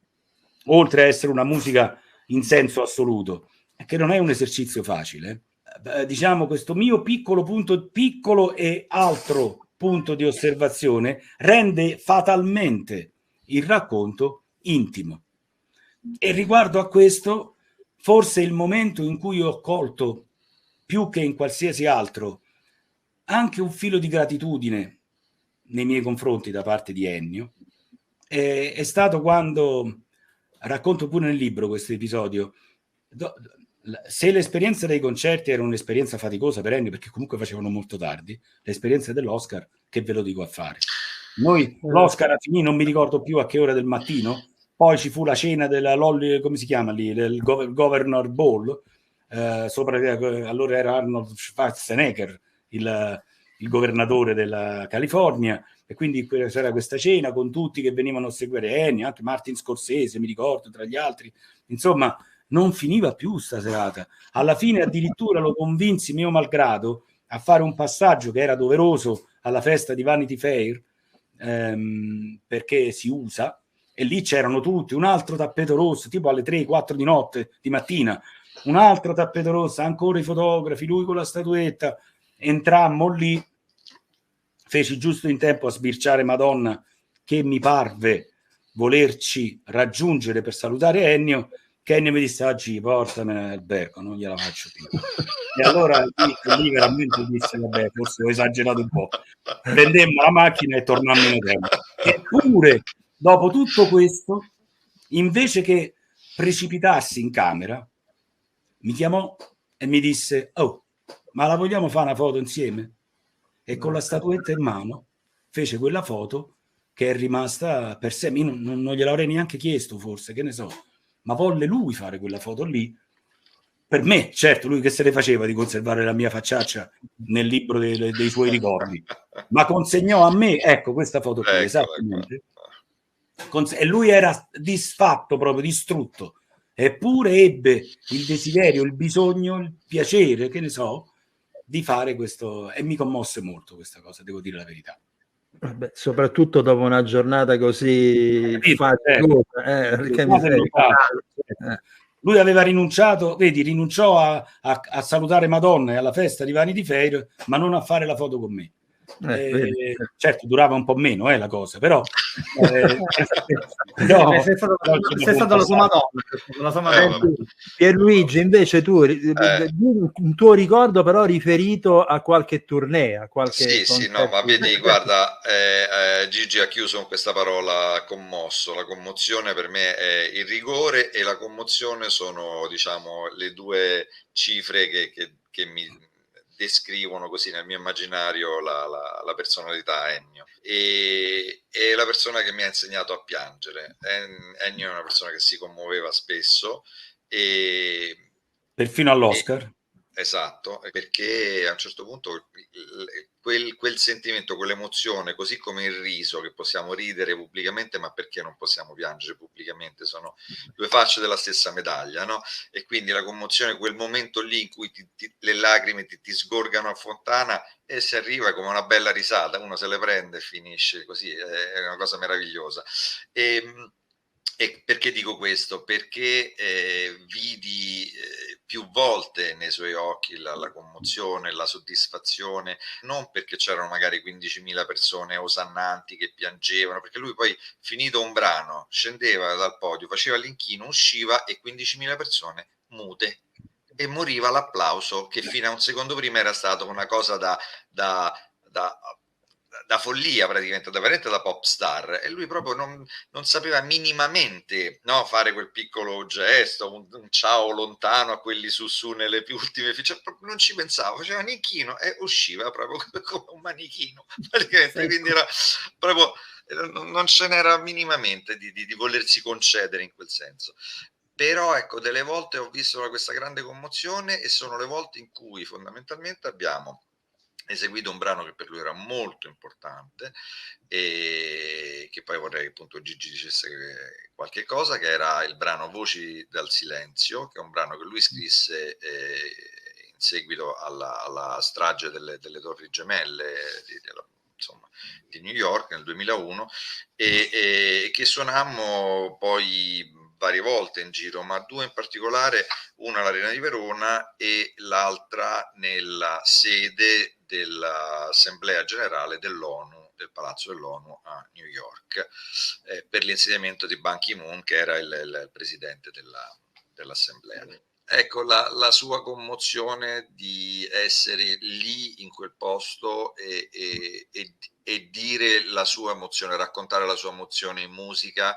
Speaker 4: oltre a essere una musica in senso assoluto, che non è un esercizio facile. Diciamo, questo mio piccolo e altro punto di osservazione rende fatalmente il racconto intimo. E riguardo a questo, forse il momento in cui ho colto, più che in qualsiasi altro, anche un filo di gratitudine nei miei confronti da parte di Ennio, è stato quando, racconto pure nel libro questo episodio, se l'esperienza dei concerti era un'esperienza faticosa per Ennio, perché comunque facevano molto tardi, l'esperienza dell'Oscar, che ve lo dico a fare. Noi l'Oscar finì, non mi ricordo più a che ora del mattino, poi ci fu la cena della Lolly, come si chiama lì, il Governor Ball, allora era Arnold Schwarzenegger, il governatore della California, e quindi c'era questa cena con tutti che venivano a seguire Ennio, anche Martin Scorsese, mi ricordo, tra gli altri. Insomma, non finiva più sta serata. Alla fine addirittura lo convinsi, mio malgrado, a fare un passaggio che era doveroso alla festa di Vanity Fair, perché si usa, e lì c'erano tutti, un altro tappeto rosso, tipo alle 3-4 di notte, di mattina, un altro tappeto rosso, ancora i fotografi, lui con la statuetta. Entrammo lì, feci giusto in tempo a sbirciare Madonna, che mi parve volerci raggiungere per salutare Ennio, che Ennio mi disse: oggi portami all'albergo, non gliela faccio più. E allora lì veramente disse: vabbè, forse ho esagerato un po'. Prendemmo la macchina e tornammo in hotel. Eppure, dopo tutto questo, invece che precipitarsi in camera, mi chiamò e mi disse: oh, ma la vogliamo fare una foto insieme? E con la statuetta in mano fece quella foto che è rimasta per sempre. Io non gliel'avrei neanche chiesto, forse, che ne so, ma volle lui fare quella foto lì per me. Certo, lui che se ne faceva di conservare la mia facciaccia nel libro dei suoi ricordi, ma consegnò a me, ecco, questa foto qui, esattamente. E lui era disfatto, proprio distrutto, eppure ebbe il desiderio, il bisogno, il piacere, che ne so, di fare questo, e mi commosse molto questa cosa, devo dire la verità.
Speaker 1: Vabbè, soprattutto dopo una giornata così faticosa,
Speaker 4: lui aveva rinunciato, vedi, rinunciò a salutare Madonna e alla festa di Vanity Fair, ma non a fare la foto con me. Certo, durava un po' meno la cosa, però
Speaker 2: sei stato la sua Madonna.
Speaker 1: Pierluigi, invece tu un tuo ricordo però riferito a qualche tournée, a qualche
Speaker 3: sì, no, ma vedi, guarda, Gigi ha chiuso con questa parola commosso. La commozione per me è il rigore, e la commozione sono, diciamo, le due cifre che mi descrivono così nel mio immaginario la personalità Ennio, e la persona che mi ha insegnato a piangere. Ennio è una persona che si commuoveva spesso, e
Speaker 4: perfino all'Oscar.
Speaker 3: Esatto, perché a un certo punto quel sentimento, quell'emozione, così come il riso, che possiamo ridere pubblicamente, ma perché non possiamo piangere pubblicamente? Sono due facce della stessa medaglia, no? E quindi la commozione, quel momento lì in cui le lacrime ti sgorgano a fontana, e si arriva come una bella risata, uno se le prende e finisce così, è una cosa meravigliosa. E perché dico questo? Perché vidi più volte nei suoi occhi la commozione, la soddisfazione, non perché c'erano magari 15.000 persone osannanti che piangevano, perché lui poi, finito un brano, scendeva dal podio, faceva l'inchino, usciva, e 15.000 persone mute, e moriva l'applauso, che fino a un secondo prima era stato una cosa da follia, praticamente, da pop star, e lui proprio non sapeva minimamente, no, fare quel piccolo gesto, un ciao lontano a quelli su nelle più ultime fiche, non ci pensava, faceva un inchino e usciva proprio come un manichino, praticamente. Quindi era proprio, non ce n'era minimamente di volersi concedere in quel senso. Però ecco, delle volte ho visto questa grande commozione, e sono le volte in cui fondamentalmente abbiamo eseguito un brano che per lui era molto importante, e che poi vorrei che appunto Gigi dicesse qualche cosa, che era il brano Voci dal silenzio, che è un brano che lui scrisse in seguito alla strage delle Torri Gemelle di New York nel 2001, e che suonammo poi varie volte in giro, ma due in particolare, una all'Arena di Verona e l'altra nella sede dell'Assemblea Generale dell'ONU, del Palazzo dell'ONU a New York, per l'insediamento di Ban Ki-moon, che era il presidente dell'Assemblea. Ecco, la sua commozione di essere lì in quel posto e dire la sua emozione, raccontare la sua emozione in musica,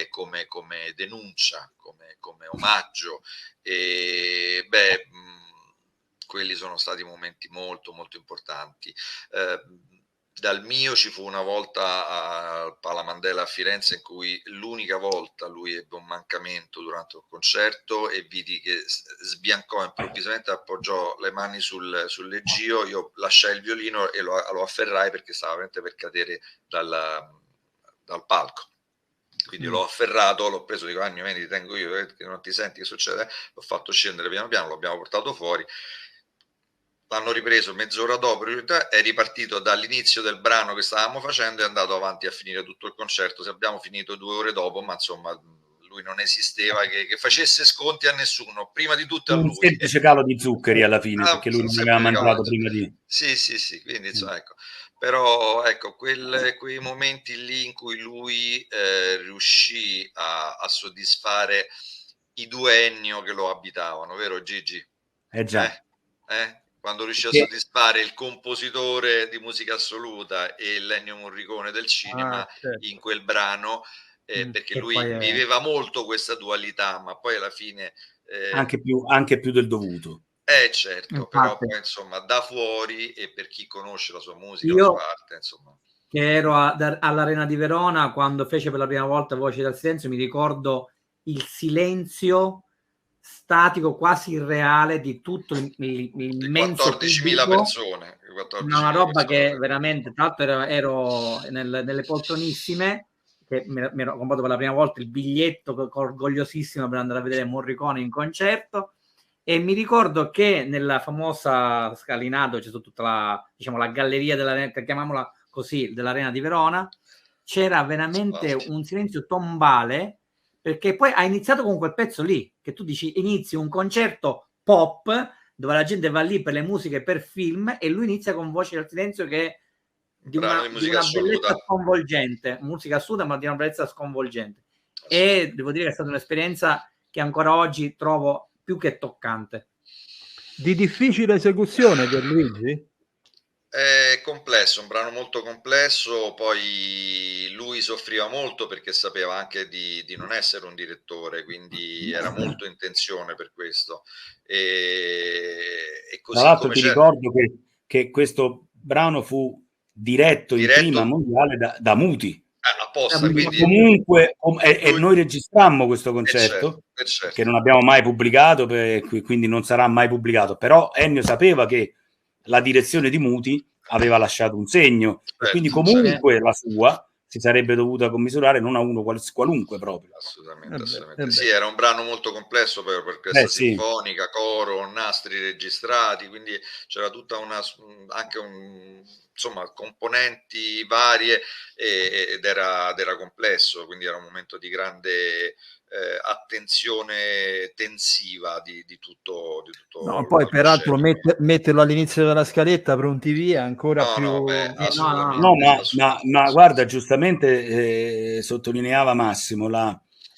Speaker 3: come denuncia, come omaggio. Quelli sono stati momenti molto molto importanti. Dal mio ci fu una volta al Palamandela a Firenze in cui l'unica volta lui ebbe un mancamento durante un concerto e vidi che sbiancò improvvisamente, appoggiò le mani sul leggio, io lasciai il violino e lo afferrai perché stava veramente per cadere dal palco. Quindi l'ho afferrato, l'ho preso, dico Agno, ti tengo io, che non ti senti che succede? L'ho fatto scendere piano piano, lo abbiamo portato fuori. L'hanno ripreso mezz'ora dopo, è ripartito dall'inizio del brano che stavamo facendo e è andato avanti a finire tutto il concerto. Se abbiamo finito 2 ore dopo, ma insomma lui non esisteva che facesse sconti a nessuno, prima di tutto a lui.
Speaker 4: Un semplice calo di zuccheri alla fine, perché lui non aveva mangiato prima di...
Speaker 3: Sì, quindi insomma, ecco. Però ecco, quei momenti lì in cui lui riuscì a soddisfare i 2 Ennio che lo abitavano, vero Gigi?
Speaker 4: Già.
Speaker 3: Quando riuscì a soddisfare il compositore di musica assoluta e l'Ennio Morricone del cinema, certo, in quel brano, perché lui viveva molto questa dualità, ma poi alla fine
Speaker 4: anche più del dovuto.
Speaker 3: Certo, però poi insomma da fuori, e per chi conosce la sua musica, la sua arte, insomma.
Speaker 2: Che ero all'Arena di Verona quando fece per la prima volta Voci dal Silenzio, mi ricordo il silenzio statico quasi irreale di tutto l'immenso
Speaker 3: 14.000 persone,
Speaker 2: una roba che veramente, tra l'altro ero nelle poltronissime, che mi ero comprato per la prima volta il biglietto orgogliosissimo per andare a vedere Morricone in concerto, e mi ricordo che nella famosa scalinata c'è tutta la galleria dell'arena, chiamiamola così, dell'Arena di Verona, c'era veramente un silenzio tombale, perché poi ha iniziato con quel pezzo lì, che tu dici inizi un concerto pop dove la gente va lì per le musiche, per film, e lui inizia con Voci dal Silenzio che è di una bellezza sconvolgente, musica assoluta ma di una bellezza sconvolgente, e devo dire che è stata un'esperienza che ancora oggi trovo più che toccante.
Speaker 1: Di difficile esecuzione per Luigi?
Speaker 3: È complesso, un brano molto complesso, poi lui soffriva molto perché sapeva anche di non essere un direttore, quindi era molto in tensione per questo. E così,
Speaker 4: tra l'altro ti ricordo che questo brano fu diretto in prima mondiale da Muti.
Speaker 3: Apposta, quindi
Speaker 4: comunque e noi registrammo questo concerto,
Speaker 3: certo.
Speaker 4: Che non abbiamo mai pubblicato, quindi non sarà mai pubblicato, però Ennio sapeva che la direzione di Muti aveva lasciato un segno, e quindi comunque la sua si sarebbe dovuta commisurare non a uno qualunque proprio.
Speaker 3: Assolutamente. Sì, era un brano molto complesso per orchestra sinfonica, coro, nastri registrati, quindi c'era tutta anche insomma componenti varie, ed era complesso, quindi era un momento di grande attenzione tensiva di tutto.
Speaker 1: No, poi peraltro metterlo all'inizio della scaletta pronti via ancora più.
Speaker 4: Ma guarda, giustamente sottolineava Massimo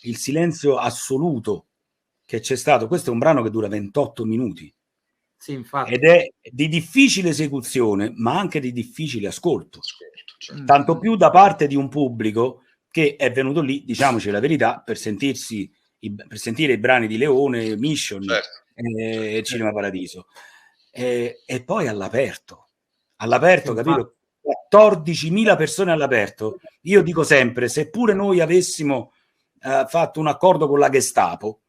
Speaker 4: il silenzio assoluto che c'è stato. Questo è un brano che dura 28 minuti.
Speaker 2: Sì, infatti.
Speaker 4: Ed è di difficile esecuzione, ma anche di difficile ascolto. Certo. Tanto più da parte di un pubblico che è venuto lì, diciamoci la verità, per sentire i brani di Leone, Mission, e Cinema Paradiso, e poi all'aperto, capito? 14.000 persone all'aperto. Io dico sempre, seppure noi avessimo fatto un accordo con la Gestapo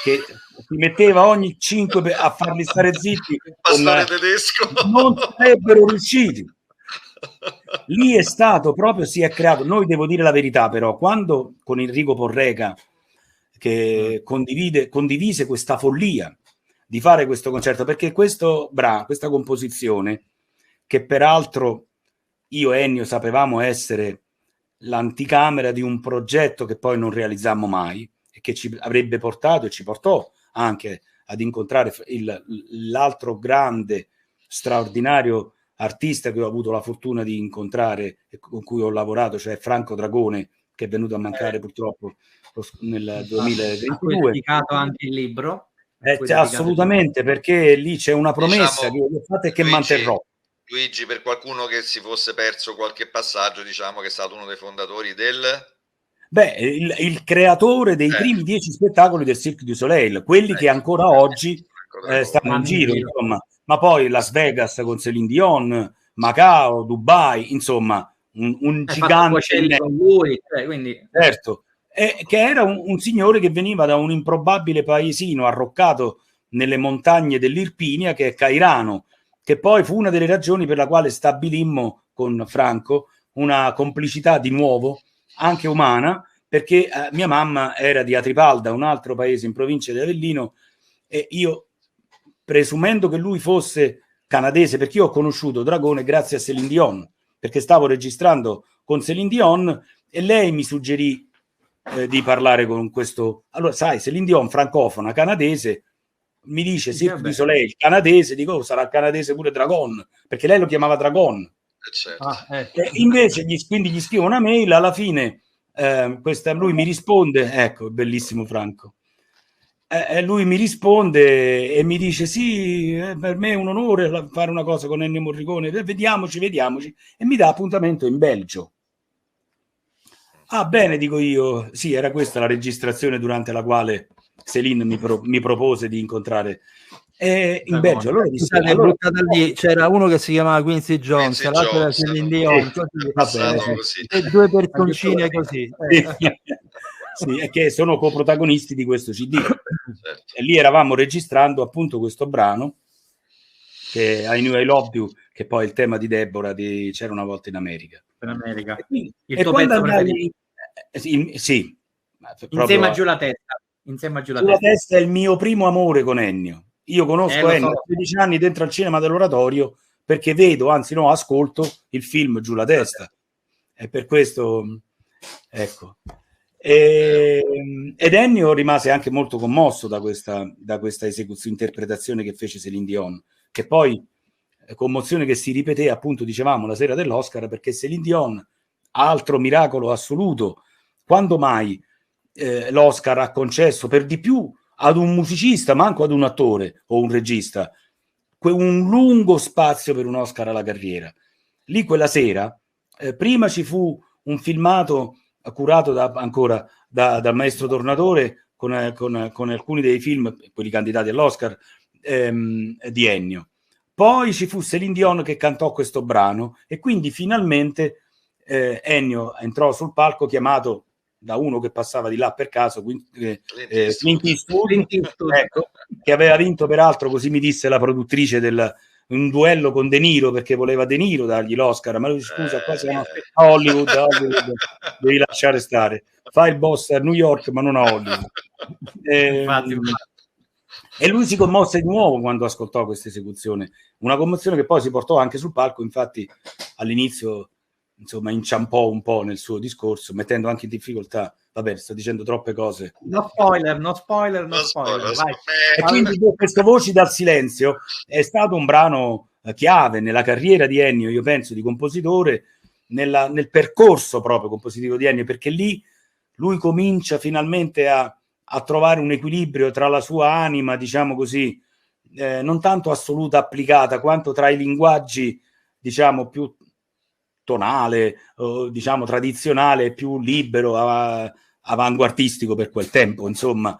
Speaker 4: che si metteva ogni 5 a farli stare zitti, non sarebbero riusciti. Lì è stato proprio, si è creato, noi devo dire la verità, però quando con Enrico Porreca che condivise questa follia di fare questo concerto, perché questa composizione, che peraltro io e Ennio sapevamo essere l'anticamera di un progetto che poi non realizzammo mai e che ci avrebbe portato e ci portò anche ad incontrare l'altro grande, straordinario artista che ho avuto la fortuna di incontrare e con cui ho lavorato, cioè Franco Dragone, che è venuto a mancare purtroppo nel 2022.
Speaker 2: Ha dedicato anche il libro.
Speaker 4: Assolutamente, perché lì c'è una promessa che ho fatto e che manterrò.
Speaker 3: Luigi, per qualcuno che si fosse perso qualche passaggio, diciamo che è stato uno dei fondatori
Speaker 4: il creatore dei primi 10 spettacoli del Cirque du Soleil, quelli che ancora oggi stanno in giro, insomma. Ma poi Las Vegas con Céline Dion, Macao, Dubai, insomma, un gigante
Speaker 2: con lui, quindi...
Speaker 4: certo, che era un signore che veniva da un improbabile paesino arroccato nelle montagne dell'Irpinia, che è Cairano, che poi fu una delle ragioni per la quale stabilimmo con Franco una complicità di nuovo, anche umana, perché mia mamma era di Atripalda, un altro paese in provincia di Avellino, e io, presumendo che lui fosse canadese, perché io ho conosciuto Dragone grazie a Céline Dion, perché stavo registrando con Céline Dion e lei mi suggerì di parlare con questo. Allora, sai, Céline Dion, francofona, canadese, mi dice Cirque du Soleil, il canadese, dico, sarà canadese pure Dragon, perché lei lo chiamava Dragon.
Speaker 3: Certo.
Speaker 4: Invece quindi gli scrivo una mail, alla fine lui mi risponde, ecco, bellissimo Franco, lui mi risponde e mi dice sì, per me è un onore fare una cosa con Ennio Morricone, vediamoci, e mi dà appuntamento in Belgio. Ah, bene, dico io, sì, era questa la registrazione durante la quale Céline mi propose di incontrare in Belgio. Allora,
Speaker 1: lì c'era uno che si chiamava Quincy Jones, l'altro era Céline Dion, così. E due personcine così.
Speaker 4: Sì, è che sono coprotagonisti di questo CD. E lì eravamo registrando appunto questo brano che I Knew I Loved You, che poi è il tema di Deborah di C'era una volta in America.
Speaker 2: Il tuo pezzo preferito?
Speaker 4: Sì.
Speaker 2: Insieme a Giù la testa.
Speaker 4: Giù la testa è il mio primo amore con Ennio. Io conosco Ennio a 13 anni dentro al cinema dell'Oratorio perché vedo, anzi no, ascolto il film Giù la testa. E per questo, ecco. Ed Ennio rimase anche molto commosso da questa interpretazione che fece Céline Dion, che poi commozione che si ripeté, appunto, dicevamo, la sera dell'Oscar, perché Céline Dion, altro miracolo assoluto, quando mai l'Oscar ha concesso per di più ad un musicista, manco ad un attore o un regista, un lungo spazio per un Oscar alla carriera. Lì quella sera, prima ci fu un filmato curato dal maestro Tornatore con alcuni dei film, quelli candidati all'Oscar, di Ennio. Poi ci fu Céline Dion che cantò questo brano e quindi finalmente Ennio entrò sul palco chiamato da uno che passava di là per caso, Clint Eastwood, ecco, che aveva vinto peraltro, così mi disse la produttrice, un duello con De Niro, perché voleva De Niro dargli l'Oscar, ma lui scusa, qua siamo a Hollywood, devi lasciare stare, fai il boss a New York ma non a Hollywood. E lui si commosse di nuovo quando ascoltò questa esecuzione, una commozione che poi si portò anche sul palco. Infatti all'inizio, insomma, inciampò un po' nel suo discorso, mettendo anche in difficoltà, vabbè, sto dicendo troppe cose.
Speaker 2: No spoiler. Vai.
Speaker 4: E quindi questo Voci dal silenzio è stato un brano chiave nella carriera di Ennio, io penso, di compositore, nel percorso proprio compositivo di Ennio, perché lì lui comincia finalmente a trovare un equilibrio tra la sua anima, diciamo così, non tanto assoluta applicata, quanto tra i linguaggi, diciamo, più tonale, diciamo tradizionale, più libero, avanguardistico per quel tempo, insomma,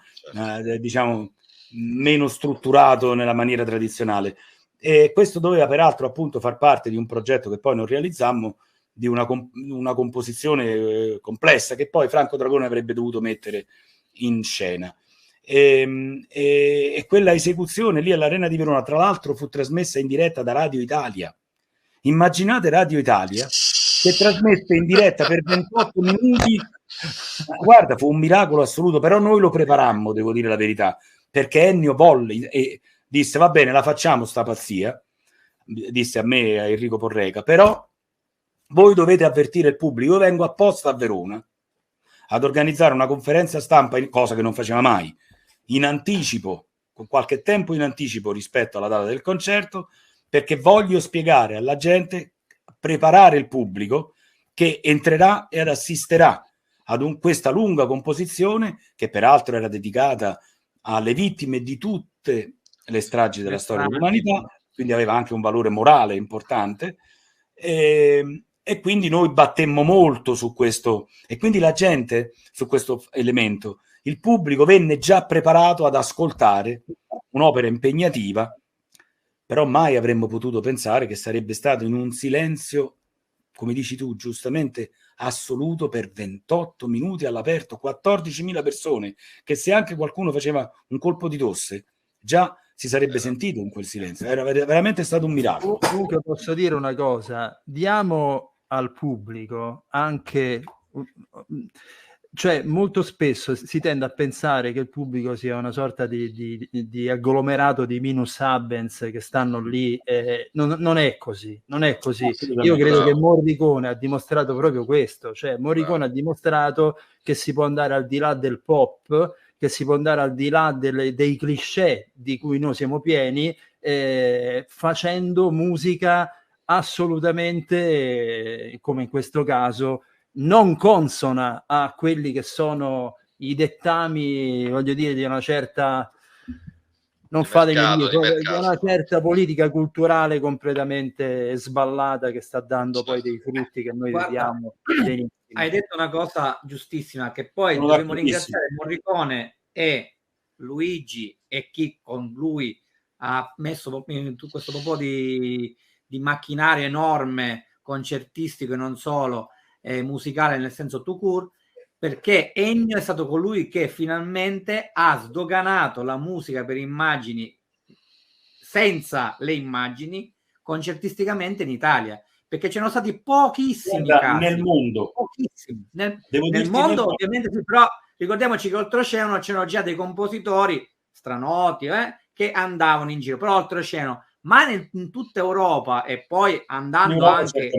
Speaker 4: diciamo meno strutturato nella maniera tradizionale. E questo doveva peraltro appunto far parte di un progetto che poi non realizzammo, di una composizione complessa che poi Franco Dragone avrebbe dovuto mettere in scena. E quella esecuzione lì all'Arena di Verona, tra l'altro, fu trasmessa in diretta da Radio Italia. Immaginate Radio Italia che trasmette in diretta per 28 minuti. Guarda, fu un miracolo assoluto, però noi lo preparammo, devo dire la verità, perché Ennio volle e disse va bene, la facciamo sta pazzia, disse a me e a Enrico Porreca, però voi dovete avvertire il pubblico, io vengo apposta a Verona ad organizzare una conferenza stampa, cosa che non faceva mai, in anticipo, con qualche tempo in anticipo rispetto alla data del concerto, perché voglio spiegare alla gente, preparare il pubblico che entrerà e assisterà ad questa lunga composizione, che peraltro era dedicata alle vittime di tutte le stragi della storia dell'umanità, quindi aveva anche un valore morale importante, e quindi noi battemmo molto su questo, e quindi la gente, su questo elemento, il pubblico venne già preparato ad ascoltare un'opera impegnativa però mai avremmo potuto pensare che sarebbe stato in un silenzio, come dici tu giustamente, assoluto per 28 minuti all'aperto, 14.000 persone, che se anche qualcuno faceva un colpo di tosse, già si sarebbe sentito in quel silenzio. Era veramente stato un miracolo.
Speaker 1: Comunque posso dire una cosa, diamo al pubblico anche... Cioè, molto spesso si tende a pensare che il pubblico sia una sorta di agglomerato di minus abens che stanno lì. Non è così, non è così. Io credo che Morricone ha dimostrato proprio questo, cioè Morricone ha dimostrato che si può andare al di là del pop, che si può andare al di là dei cliché di cui noi siamo pieni, facendo musica assolutamente, come in questo caso, non consona a quelli che sono i dettami, voglio dire, di una certa, non fatemi dire, di una certa politica culturale completamente sballata che sta dando poi dei frutti che noi vediamo benissimo.
Speaker 2: Hai detto una cosa giustissima, che poi dobbiamo ringraziare Morricone e Luigi e chi con lui ha messo questo po' di macchinario enorme, concertistico e non solo, musicale nel senso tout court, perché Ennio è stato colui che finalmente ha sdoganato la musica per immagini senza le immagini concertisticamente in Italia, perché c'erano stati pochissimi casi
Speaker 4: nel mondo,
Speaker 2: pochissimi nel mondo ovviamente sì, però ricordiamoci che oltreoceano c'erano già dei compositori stranoti che andavano in giro, però oltreoceano, ma in tutta Europa e poi andando anche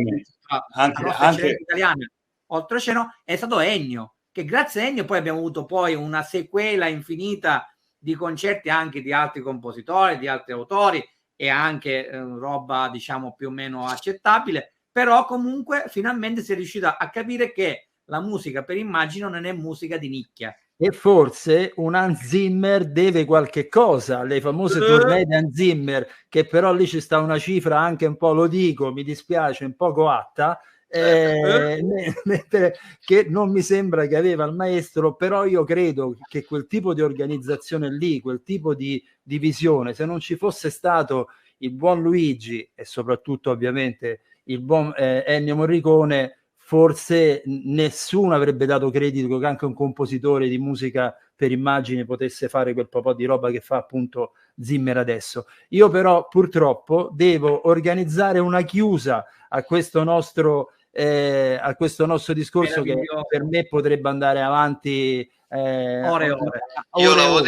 Speaker 2: italiane oltreoceano è stato Ennio, che grazie a Ennio poi abbiamo avuto poi una sequela infinita di concerti anche di altri compositori, di altri autori e anche roba diciamo più o meno accettabile, però comunque finalmente si è riuscito a capire che la musica per immagine non è musica di nicchia.
Speaker 1: E forse un Hans Zimmer deve qualche cosa alle famose tournée di Hans Zimmer, che però lì ci sta una cifra anche un po', lo dico, mi dispiace, un po' coatta, che non mi sembra che aveva il maestro, però io credo che quel tipo di organizzazione lì, quel tipo di visione, se non ci fosse stato il buon Luigi e soprattutto ovviamente il buon Ennio Morricone, forse nessuno avrebbe dato credito che anche un compositore di musica per immagini potesse fare quel po' di roba che fa appunto Zimmer adesso. Io però purtroppo devo organizzare una chiusa a questo nostro discorso che per me potrebbe andare avanti
Speaker 2: ore e ore.
Speaker 3: Io l'avevo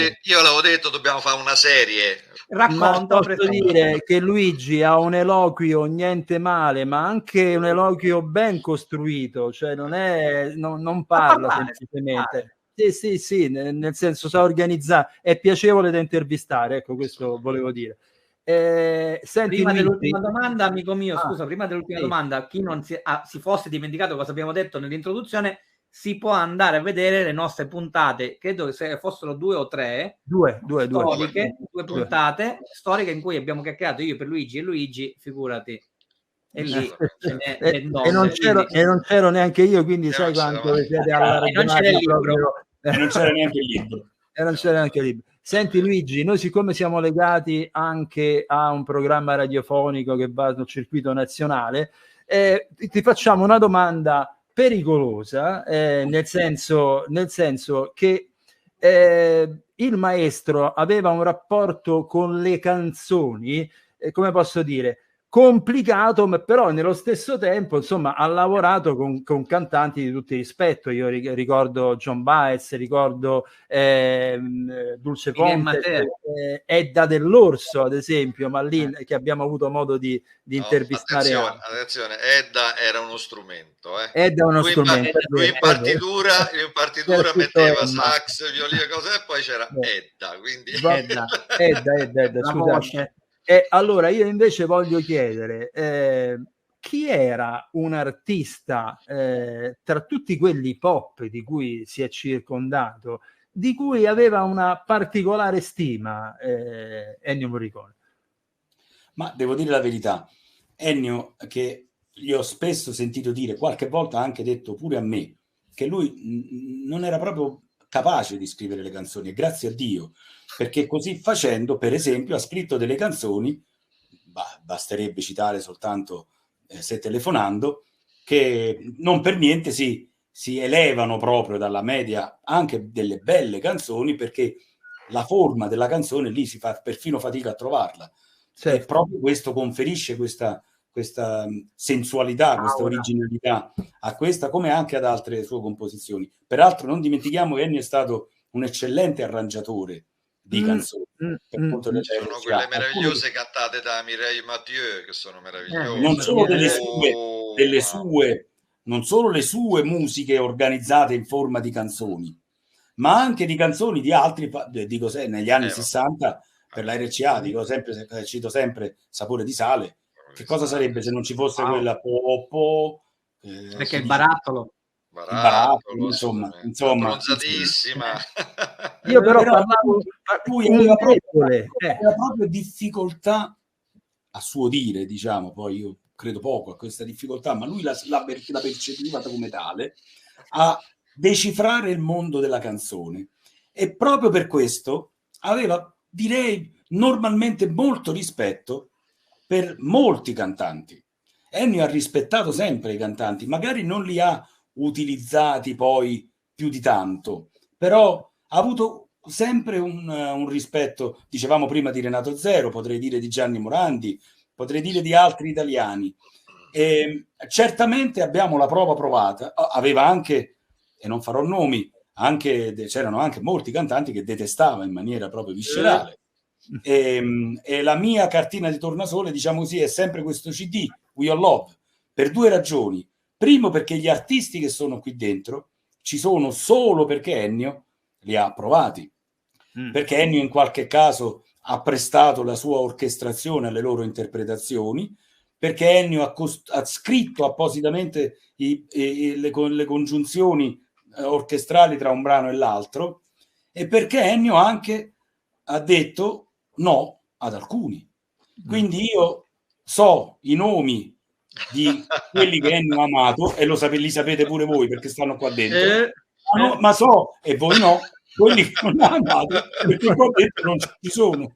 Speaker 3: detto, dobbiamo fare una serie.
Speaker 1: Racconto, ma posso dire che Luigi ha un eloquio niente male, ma anche un eloquio ben costruito, cioè non parla semplicemente. Sì, nel senso sa organizzare, è piacevole da intervistare, ecco, questo volevo dire.
Speaker 2: Senti, prima dell'ultima domanda, amico mio, scusa, prima dell'ultima domanda, chi non si fosse dimenticato cosa abbiamo detto nell'introduzione, si può andare a vedere le nostre puntate, credo che se fossero 2 o 3
Speaker 1: due
Speaker 2: puntate storiche in cui abbiamo chiacchierato io per Luigi e Luigi, figurati, e lì
Speaker 1: e non c'ero neanche io, quindi sai quanto siete allargati proprio.
Speaker 4: Non c'era neanche il libro.
Speaker 1: E non c'era neanche il libro. Senti Luigi, noi siccome siamo legati anche a un programma radiofonico che va sul circuito nazionale, ti facciamo una domanda pericolosa, nel senso che il maestro aveva un rapporto con le canzoni, come posso dire, complicato, ma però nello stesso tempo insomma ha lavorato con cantanti di tutti i rispetto. Io ricordo John Baez, ricordo Dulce Ponte, Edda Dell'Orso ad esempio, ma lì che abbiamo avuto modo di intervistare.
Speaker 3: Attenzione, Edda era uno strumento.
Speaker 1: Edda uno strumento.
Speaker 3: Lui in partitura metteva sax, violino, cose, e poi c'era Edda. Quindi...
Speaker 1: Edda, scusate. Allora io invece voglio chiedere chi era un artista tra tutti quelli pop di cui si è circondato, di cui aveva una particolare stima Ennio Morricone?
Speaker 4: Ma devo dire la verità, Ennio, che io ho spesso sentito dire, qualche volta ha anche detto pure a me, che lui non era proprio capace di scrivere le canzoni, e grazie a Dio, perché così facendo, per esempio, ha scritto delle canzoni basterebbe citare soltanto Se telefonando, che non per niente si elevano proprio dalla media anche delle belle canzoni, perché la forma della canzone lì si fa perfino fatica a trovarla. E proprio questo conferisce questa sensualità, questa originalità a questa, come anche ad altre sue composizioni. Peraltro non dimentichiamo che Ennio è stato un eccellente arrangiatore di canzoni.
Speaker 3: Sono quelle meravigliose cantate da Mireille Mathieu, che sono meravigliose.
Speaker 4: Non solo non solo le sue musiche organizzate in forma di canzoni, ma anche di canzoni di altri, dico negli anni 60 per la RCA, cito sempre Sapore di sale. Che cosa sarebbe se non ci fosse quella
Speaker 2: perché il barattolo,
Speaker 4: insomma
Speaker 3: bronzatissima.
Speaker 1: Io però parlavo
Speaker 4: lui aveva proprio difficoltà, a suo dire, diciamo, poi io credo poco a questa difficoltà, ma lui la percepiva come tale, a decifrare il mondo della canzone, e proprio per questo aveva, direi, normalmente molto rispetto per molti cantanti. Ennio ha rispettato sempre i cantanti, magari non li ha utilizzati poi più di tanto, però ha avuto sempre un rispetto. Dicevamo prima di Renato Zero, potrei dire di Gianni Morandi, potrei dire di altri italiani. E certamente abbiamo la prova provata. Aveva anche, e non farò nomi, c'erano anche molti cantanti che detestava in maniera proprio viscerale. E la mia cartina di tornasole, diciamo così, è sempre questo CD, We All Love, per due ragioni. Primo, perché gli artisti che sono qui dentro ci sono solo perché Ennio li ha approvati, perché Ennio in qualche caso ha prestato la sua orchestrazione alle loro interpretazioni, perché Ennio ha scritto appositamente le congiunzioni orchestrali tra un brano e l'altro, e perché Ennio anche ha detto no ad alcuni. Quindi io so i nomi di quelli che Ennio ha amato, e li sapete pure voi perché stanno qua dentro, ma so, e voi no, quelli che non ha amato, perché qua dentro non ci sono.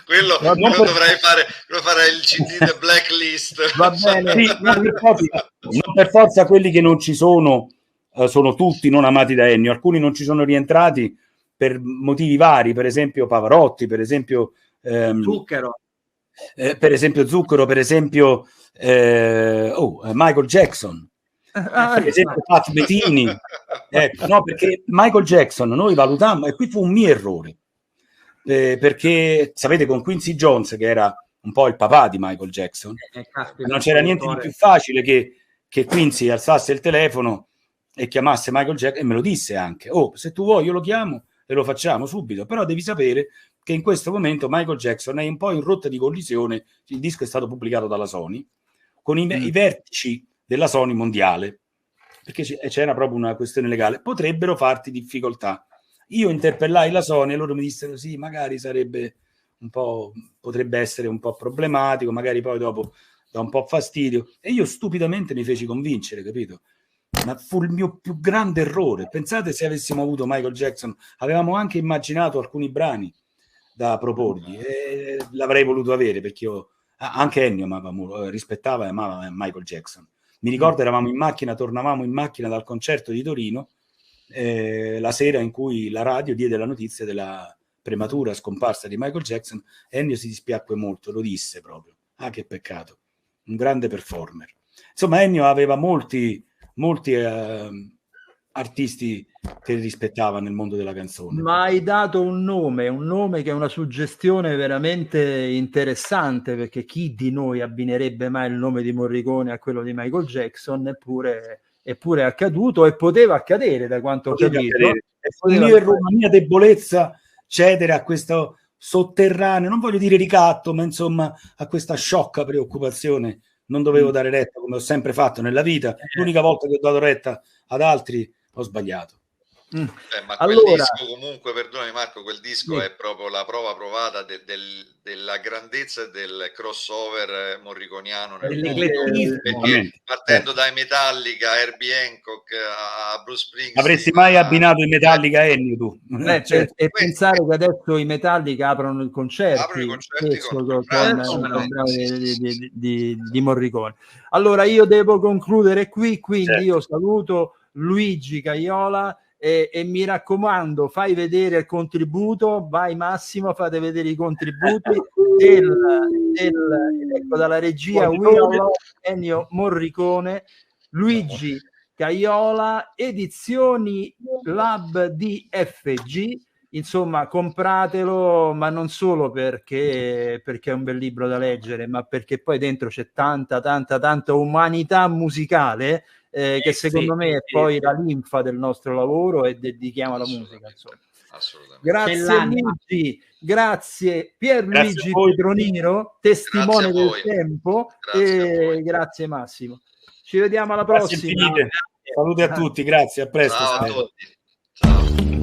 Speaker 3: Quello dovrai fare il CD The Blacklist.
Speaker 1: Va bene.
Speaker 4: Sì, non per forza quelli che non ci sono sono tutti non amati da Ennio. Alcuni non ci sono rientrati per motivi vari, per esempio Pavarotti, per esempio
Speaker 2: Zucchero,
Speaker 4: per esempio Michael Jackson, per esempio Pat Metini. No, perché Michael Jackson noi valutammo, e qui fu un mio errore, perché sapete, con Quincy Jones, che era un po' il papà di Michael Jackson, non c'era niente di più facile che Quincy alzasse il telefono e chiamasse Michael Jackson, e me lo disse anche: se tu vuoi io lo chiamo e lo facciamo subito, però devi sapere che in questo momento Michael Jackson è un po' in rotta di collisione. Il disco è stato pubblicato dalla Sony con i vertici della Sony mondiale, perché c'era proprio una questione legale, potrebbero farti difficoltà. Io interpellai la Sony e loro mi dissero sì, magari potrebbe essere un po' problematico, magari poi dopo dà un po' fastidio, e io stupidamente mi feci convincere, capito? Ma fu il mio più grande errore. Pensate, se avessimo avuto Michael Jackson, avevamo anche immaginato alcuni brani da proporgli, e l'avrei voluto avere, perché io anche Ennio rispettava e amava Michael Jackson. Mi ricordo, tornavamo in macchina dal concerto di Torino, la sera in cui la radio diede la notizia della prematura scomparsa di Michael Jackson. Ennio si dispiacque molto, lo disse proprio: che peccato, un grande performer. Insomma, Ennio aveva molti artisti che rispettava nel mondo della canzone.
Speaker 1: Ma hai dato un nome che è una suggestione veramente interessante, perché chi di noi abbinerebbe mai il nome di Morricone a quello di Michael Jackson? Eppure è accaduto, e poteva accadere, da quanto ho capito.
Speaker 4: La mia debolezza cedere a questo sotterraneo, non voglio dire ricatto, ma insomma a questa sciocca preoccupazione. Non dovevo dare retta, come ho sempre fatto nella vita. L'unica volta che ho dato retta ad altri ho sbagliato.
Speaker 3: Ma
Speaker 1: allora,
Speaker 3: quel disco comunque, perdonami Marco, quel disco è proprio la prova provata della grandezza e del crossover morriconiano nel mondo, perché partendo dai Metallica, Herbie Hancock a Bruce Springsteen,
Speaker 4: avresti mai abbinato i Metallica a Ennio tu?
Speaker 1: E pensare che adesso i Metallica aprono i concerti di Morricone. Allora io devo concludere qui, quindi io saluto Luigi Caiola e mi raccomando, fai vedere il contributo, vai Massimo, fate vedere i contributi ecco, dalla regia Ennio Morricone, Luigi Caiola, edizioni Lab DFG. Insomma, compratelo, ma non solo perché è un bel libro da leggere, ma perché poi dentro c'è tanta umanità musicale, che secondo me è poi la linfa del nostro lavoro e dedichiamo alla musica. Insomma. Grazie Luigi, grazie Pierluigi Petroniro, testimone del tempo, e grazie Massimo. Ci vediamo alla prossima.
Speaker 4: Salute a tutti, grazie, a presto.
Speaker 3: Ciao a tutti. Ciao.